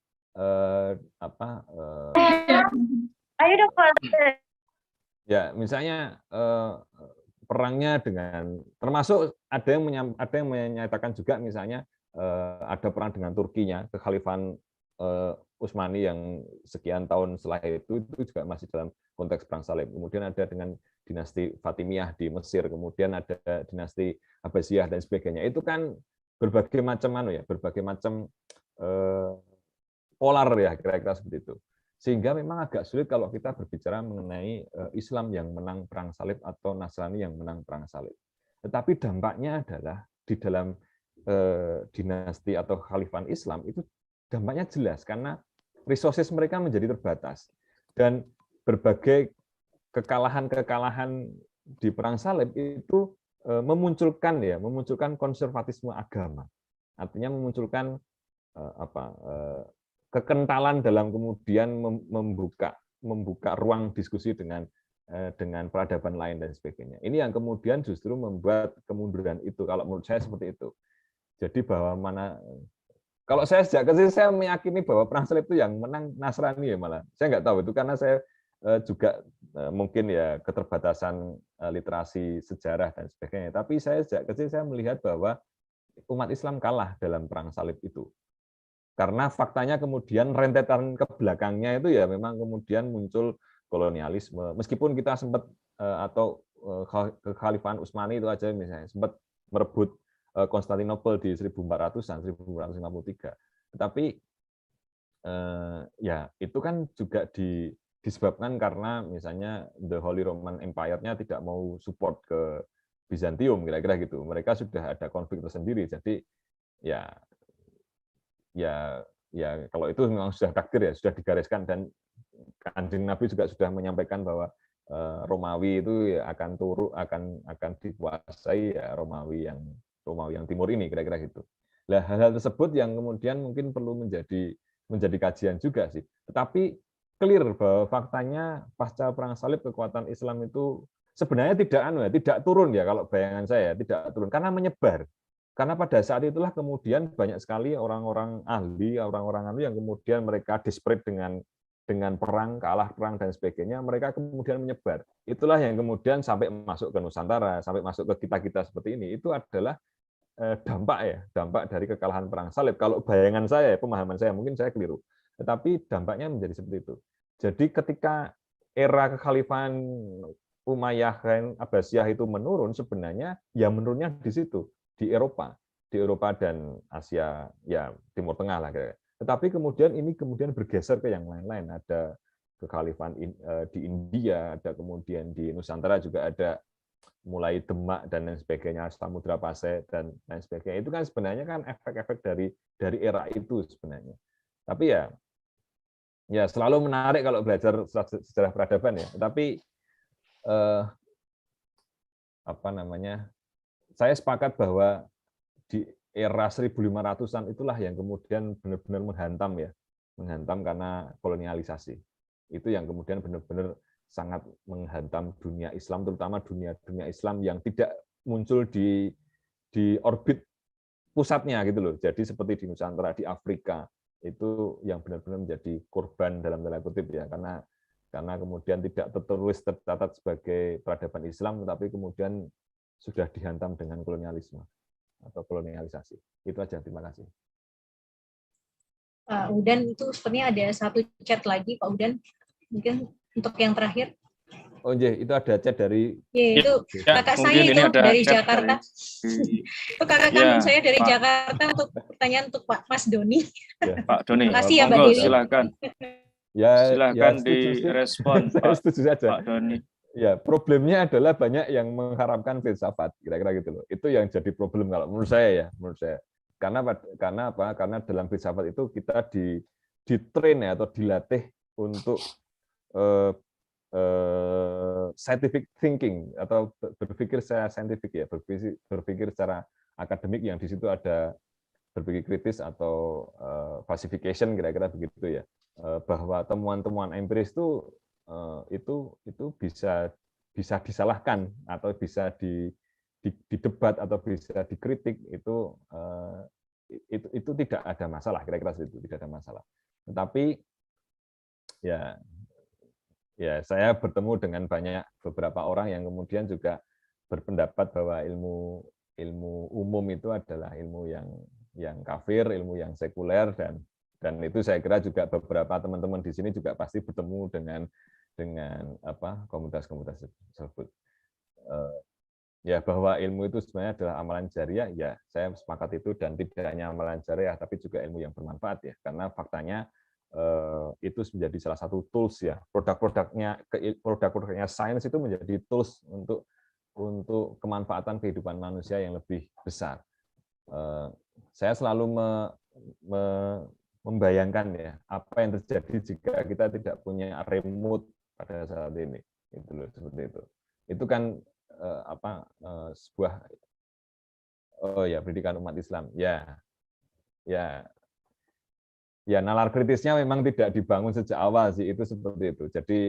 ya misalnya perangnya dengan, termasuk ada yang menyatakan juga misalnya ada perang dengan Turkinya, kekhalifan Utsmani yang sekian tahun setelah itu juga masih dalam konteks perang salib. Kemudian ada dengan dinasti Fatimiyah di Mesir, kemudian ada dinasti Abbasiyah dan sebagainya. Itu kan berbagai macam berbagai macam polar ya, kira-kira seperti itu. Sehingga memang agak sulit kalau kita berbicara mengenai Islam yang menang perang salib atau Nasrani yang menang perang salib. Tetapi dampaknya adalah di dalam dinasti atau khalifan Islam itu dampaknya jelas, karena resources mereka menjadi terbatas, dan berbagai kekalahan-kekalahan di perang salib itu memunculkan konservatisme agama, artinya memunculkan kekentalan dalam kemudian membuka ruang diskusi dengan peradaban lain dan sebagainya. Ini yang kemudian justru membuat kemunduran itu, kalau menurut saya seperti itu. Jadi bahwa kalau saya sejak kecil saya meyakini bahwa perang salib itu yang menang Nasrani ya, malah saya nggak tahu itu, karena saya juga mungkin ya keterbatasan literasi sejarah dan sebagainya. Tapi saya sejak kecil saya melihat bahwa umat Islam kalah dalam perang salib itu, karena faktanya kemudian rentetan ke belakangnya itu ya memang kemudian muncul kolonialisme. Meskipun kita sempat atau kekhalifahan Utsmani itu aja misalnya sempat merebut Konstantinopel di 1400-an, 1453. Tetapi ya itu kan juga disebabkan karena misalnya the Holy Roman Empire-nya tidak mau support ke Bizantium, kira-kira gitu. Mereka sudah ada konflik tersendiri. Jadi ya kalau itu memang sudah takdir ya, sudah digariskan, dan Kanjeng Nabi juga sudah menyampaikan bahwa Romawi itu ya akan dikuasai ya Romawi yang timur ini, kira-kira gitu. Nah, hal-hal tersebut yang kemudian mungkin perlu menjadi kajian juga sih. Tetapi clear bahwa faktanya pasca perang salib kekuatan Islam itu sebenarnya tidak turun ya, kalau bayangan saya tidak turun karena menyebar. Karena pada saat itulah kemudian banyak sekali orang-orang ahli yang kemudian mereka desperate dengan perang, kalah perang dan sebagainya, mereka kemudian menyebar. Itulah yang kemudian sampai masuk ke Nusantara, sampai masuk ke kita-kita seperti ini. Itu adalah dampak dari kekalahan perang salib. Kalau bayangan saya, pemahaman saya, mungkin saya keliru. Tetapi dampaknya menjadi seperti itu. Jadi ketika era kekhalifahan Umayyah dan Abbasiyah itu menurun, sebenarnya ya menurunnya di situ, di Eropa dan Asia ya Timur Tengah lah kira-kira. Tetapi kemudian ini bergeser ke yang lain-lain. Ada kekhalifahan di India, ada kemudian di Nusantara juga ada mulai Demak dan lain sebagainya, Samudra Pasai dan lain sebagainya. Itu kan sebenarnya kan efek-efek dari era itu sebenarnya. Tapi ya selalu menarik kalau belajar sejarah peradaban ya. Tetapi saya sepakat bahwa di era 1500-an itulah yang kemudian benar-benar menghantam karena kolonialisasi. Itu yang kemudian benar-benar sangat menghantam dunia Islam, terutama dunia Islam yang tidak muncul di orbit pusatnya gitu loh. Jadi seperti di Nusantara, di Afrika, itu yang benar-benar menjadi korban dalam tanda kutip ya, karena kemudian tidak tercatat sebagai peradaban Islam, tetapi kemudian sudah dihantam dengan kolonialisme atau kolonialisasi. Itu aja, terima kasih. Pak Udan, itu sepertinya ada satu chat lagi, Pak Udan. Mungkin untuk yang terakhir. Oh iya, itu ada chat dari... Ya, itu kakak saya itu dari Jakarta. Itu kakak kandung saya dari Jakarta untuk pertanyaan untuk Pak Mas Doni. Ya, Pak Doni. Terima kasih ya, Mbak Dewi. Silakan. Silakan direspon, saya setuju saja. Pak Doni. Ya, problemnya adalah banyak yang mengharapkan filsafat, kira-kira gitu loh. Itu yang jadi problem kalau menurut saya ya, Karena apa? Karena dalam filsafat itu kita di-train ya, atau dilatih untuk scientific thinking atau berpikir secara saintifik ya, berpikir secara akademik yang di situ ada berpikir kritis atau falsification, kira-kira begitu ya. bahwa temuan-temuan empiris itu bisa disalahkan atau bisa didebat atau bisa dikritik, itu tidak ada masalah, kira-kira itu tidak ada masalah. Tetapi ya saya bertemu dengan beberapa orang yang kemudian juga berpendapat bahwa ilmu umum itu adalah ilmu yang kafir, ilmu yang sekuler, dan itu saya kira juga beberapa teman-teman di sini juga pasti bertemu dengan komunitas-komunitas tersebut. Ya, bahwa ilmu itu sebenarnya adalah amalan jariah, ya saya sepakat itu, dan tidak hanya amalan jariah tapi juga ilmu yang bermanfaat ya, karena faktanya itu menjadi salah satu tools ya, produk-produknya sains itu menjadi tools untuk kemanfaatan kehidupan manusia yang lebih besar. Saya selalu membayangkan ya apa yang terjadi jika kita tidak punya remote pada saat ini, itu loh, seperti itu. Itu kan sebuah pendidikan umat Islam. Ya, nalar kritisnya memang tidak dibangun sejak awal sih, itu seperti itu. Jadi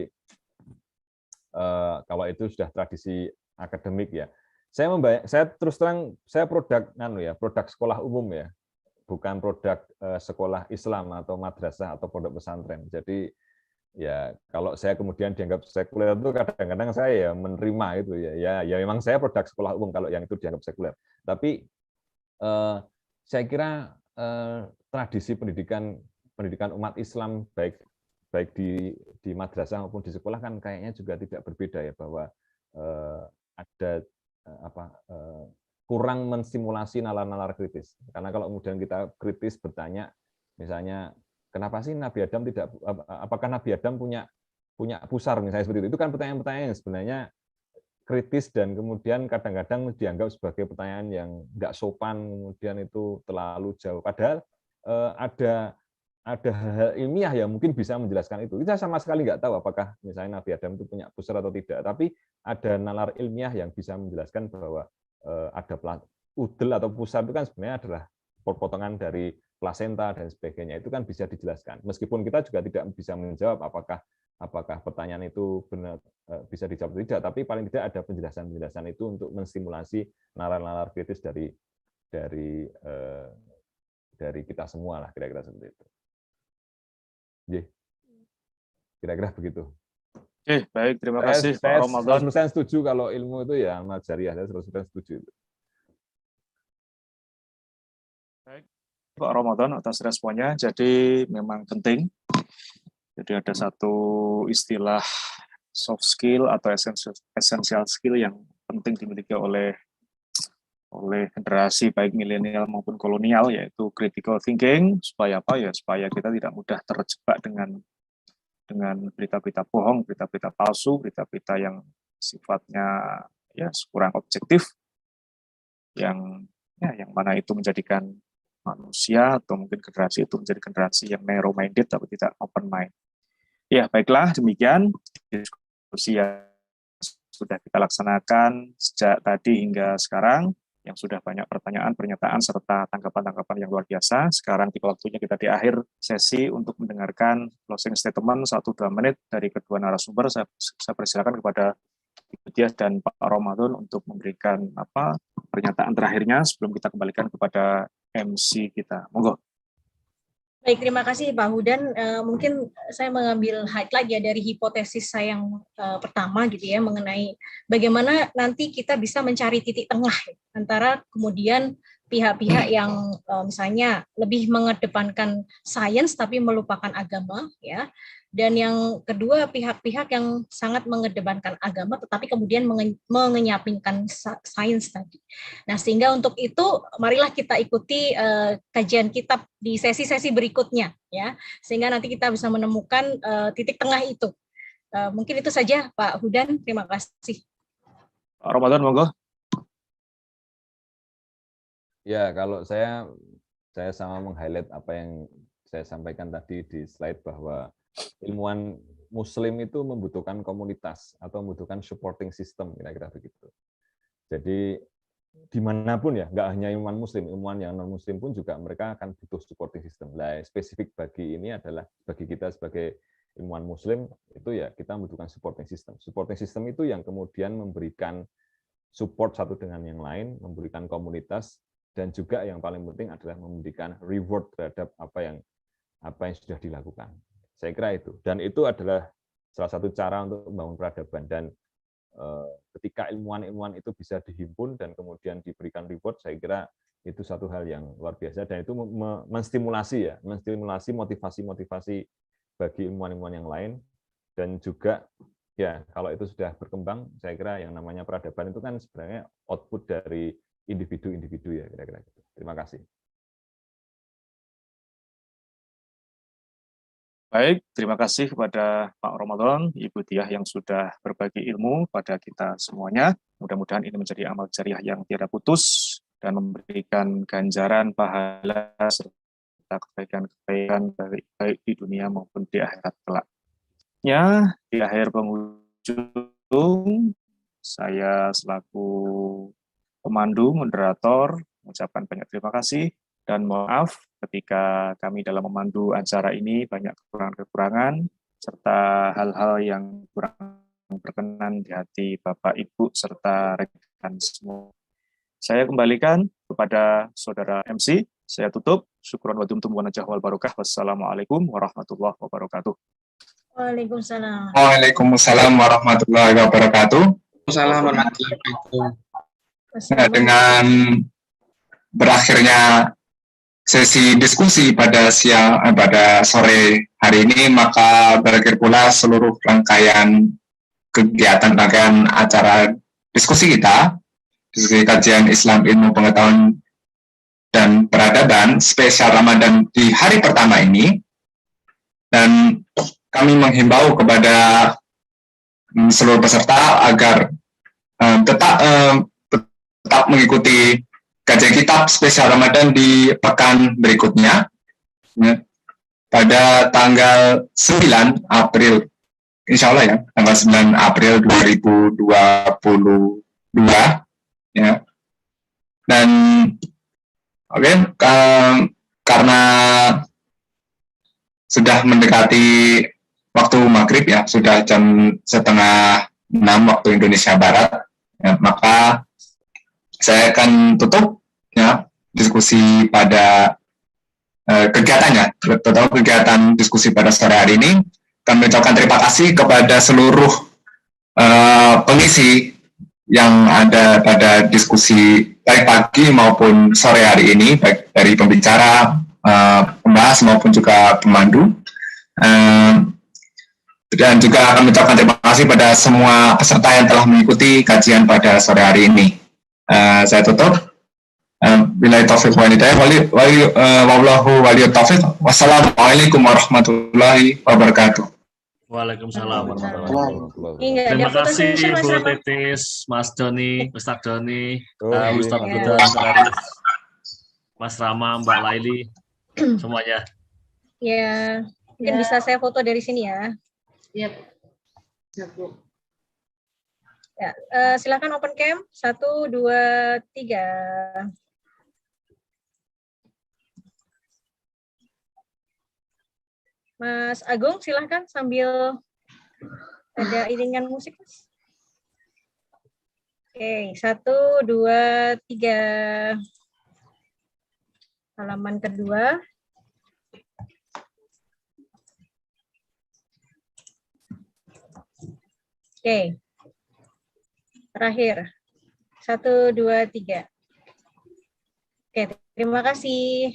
kalau itu sudah tradisi akademik ya. Saya terus terang, saya produk sekolah umum ya, bukan produk sekolah Islam atau madrasah atau pondok pesantren. Jadi ya kalau saya kemudian dianggap sekuler itu kadang-kadang saya ya menerima itu ya memang saya produk sekolah umum kalau yang itu dianggap sekuler. Tapi saya kira tradisi pendidikan umat Islam baik di madrasah maupun di sekolah kan kayaknya juga tidak berbeda ya, bahwa ada kurang menstimulasi nalar-nalar kritis. Karena kalau kemudian kita kritis bertanya, misalnya kenapa sih apakah Nabi Adam punya pusar misalnya seperti itu kan pertanyaan-pertanyaan yang sebenarnya kritis dan kemudian kadang-kadang dianggap sebagai pertanyaan yang nggak sopan, kemudian itu terlalu jauh. Padahal ada hal ilmiah yang mungkin bisa menjelaskan itu. Kita sama sekali nggak tahu apakah misalnya Nabi Adam itu punya pusar atau tidak. Tapi ada nalar ilmiah yang bisa menjelaskan bahwa ada udel atau pusar itu kan sebenarnya adalah potongan dari plasenta dan sebagainya. Itu kan bisa dijelaskan. Meskipun kita juga tidak bisa menjawab apakah pertanyaan itu benar bisa dijawab atau tidak, tapi paling tidak ada penjelasan-penjelasan itu untuk menstimulasi nalar-nalar kritis dari kita semua lah, kira-kira seperti itu. Kira-kira begitu. Oke, baik, terima kasih Pak Ramadan. Saya 100% setuju kalau ilmu itu ya amal jariah, saya 100% setuju. Baik, Pak Ramadan atas responnya. Jadi memang penting. Jadi ada satu istilah soft skill atau essential skill yang penting dimiliki oleh generasi baik milenial maupun kolonial, yaitu critical thinking. Supaya apa ya? Supaya kita tidak mudah terjebak dengan berita-berita bohong, berita-berita palsu, berita-berita yang sifatnya ya kurang objektif, yang mana itu menjadikan manusia atau mungkin generasi itu menjadi generasi yang narrow minded tapi tidak open mind. Ya, baiklah, demikian diskusi yang sudah kita laksanakan sejak tadi hingga sekarang, yang sudah banyak pertanyaan, pernyataan, serta tanggapan-tanggapan yang luar biasa. Sekarang tiba waktunya kita di akhir sesi untuk mendengarkan closing statement 1-2 menit dari kedua narasumber. Saya persilakan kepada Ibu Diah dan Pak Ramadan untuk memberikan pernyataan terakhirnya sebelum kita kembalikan kepada MC kita. Monggo. Baik, terima kasih Pak Hudan. Mungkin saya mengambil highlight ya dari hipotesis saya yang pertama gitu ya, mengenai bagaimana nanti kita bisa mencari titik tengah antara kemudian pihak-pihak yang misalnya lebih mengedepankan sains tapi melupakan agama ya. Dan yang kedua, pihak-pihak yang sangat mengedepankan agama tetapi kemudian mengenyapingkan sains tadi. Nah, sehingga untuk itu marilah kita ikuti kajian kitab di sesi-sesi berikutnya ya, sehingga nanti kita bisa menemukan titik tengah itu. Mungkin itu saja Pak Hudan, terima kasih. Pak Ramadan, monggo. Ya, kalau saya sama meng-highlight apa yang saya sampaikan tadi di slide, bahwa ilmuwan Muslim itu membutuhkan komunitas atau membutuhkan supporting system, kira-kira begitu. Jadi dimanapun ya, nggak hanya ilmuwan muslim, ilmuwan yang non muslim pun juga mereka akan butuh supporting system. Nah, spesifik bagi ini adalah bagi kita sebagai ilmuwan muslim itu ya kita membutuhkan supporting system. Supporting system itu yang kemudian memberikan support satu dengan yang lain, memberikan komunitas, dan juga yang paling penting adalah memberikan reward terhadap apa yang sudah dilakukan. Saya kira itu, dan itu adalah salah satu cara untuk membangun peradaban. Dan ketika ilmuwan-ilmuwan itu bisa dihimpun dan kemudian diberikan reward, saya kira itu satu hal yang luar biasa, dan itu menstimulasi motivasi bagi ilmuwan-ilmuwan yang lain. Dan juga ya kalau itu sudah berkembang, saya kira yang namanya peradaban itu kan sebenarnya output dari individu-individu ya, kira-kira gitu. Terima kasih. Baik, terima kasih kepada Pak Ramadan, Ibu Diah yang sudah berbagi ilmu pada kita semuanya. Mudah-mudahan ini menjadi amal jariah yang tiada putus dan memberikan ganjaran pahala serta kebaikan-kebaikan baik di dunia maupun di akhirat kelak. Ya, di akhir penghujung, saya selaku pemandu, moderator, mengucapkan banyak terima kasih dan maaf ketika kami dalam memandu acara ini banyak kekurangan-kekurangan serta hal-hal yang kurang berkenan di hati Bapak, Ibu, serta rekan semua. Saya kembalikan kepada Saudara MC. Saya tutup. Syukron wa dumtum wa najah wal barokah. Wassalamualaikum warahmatullahi wabarakatuh. Waalaikumsalam. Waalaikumsalam warahmatullahi wabarakatuh. Waalaikumsalam warahmatullahi wabarakatuh. Nah, dengan berakhirnya sesi diskusi pada sore hari ini, maka berakhir pula seluruh rangkaian acara diskusi kita, diskusi kajian Islam, ilmu pengetahuan dan peradaban spesial Ramadan di hari pertama ini. Dan kami menghimbau kepada seluruh peserta agar tetap mengikuti kajian kitab spesial Ramadan di pekan berikutnya, pada tanggal 9 April, insya Allah ya, tanggal 9 April 2022, ya. Dan karena sudah mendekati waktu maghrib ya, sudah jam 5:30 waktu Indonesia Barat, ya, maka saya akan tutup ya diskusi pada kegiatan diskusi pada sore hari ini. Kami ucapkan terima kasih kepada seluruh pengisi yang ada pada diskusi baik pagi maupun sore hari ini, baik dari pembicara, pembahas maupun juga pemandu. Dan juga kami ucapkan terima kasih pada semua peserta yang telah mengikuti kajian pada sore hari ini. Saya tutup. Billahi taufiq wal hidayah. Wallahu waliyut taufiq. Wassalamualaikum warahmatullahi wabarakatuh. Waalaikumsalam warahmatullahi wabarakatuh. Terima kasih Bu Titis, Mas Doni, Ustadz Doni, Ustadz Budan, Mas Rama, Mbak Laili, semuanya. Ya, mungkin bisa saya foto dari sini ya. Iya. Ya, silakan open cam. 1, 2, 3. Mas Agung, silakan sambil ada iringan musik, Mas. Oke, 1, 2, 3. Halaman kedua. Oke. Terakhir. 1, 2, 3. Oke, terima kasih.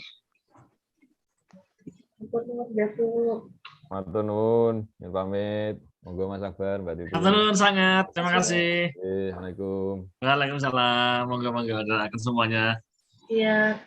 Matur nuwun, pamit. Monggo Mas Akbar, Mbak Titi. Matur nuwun sangat. Terima kasih. Assalamualaikum. Waalaikumsalam. Monggo doakan semuanya. Iya.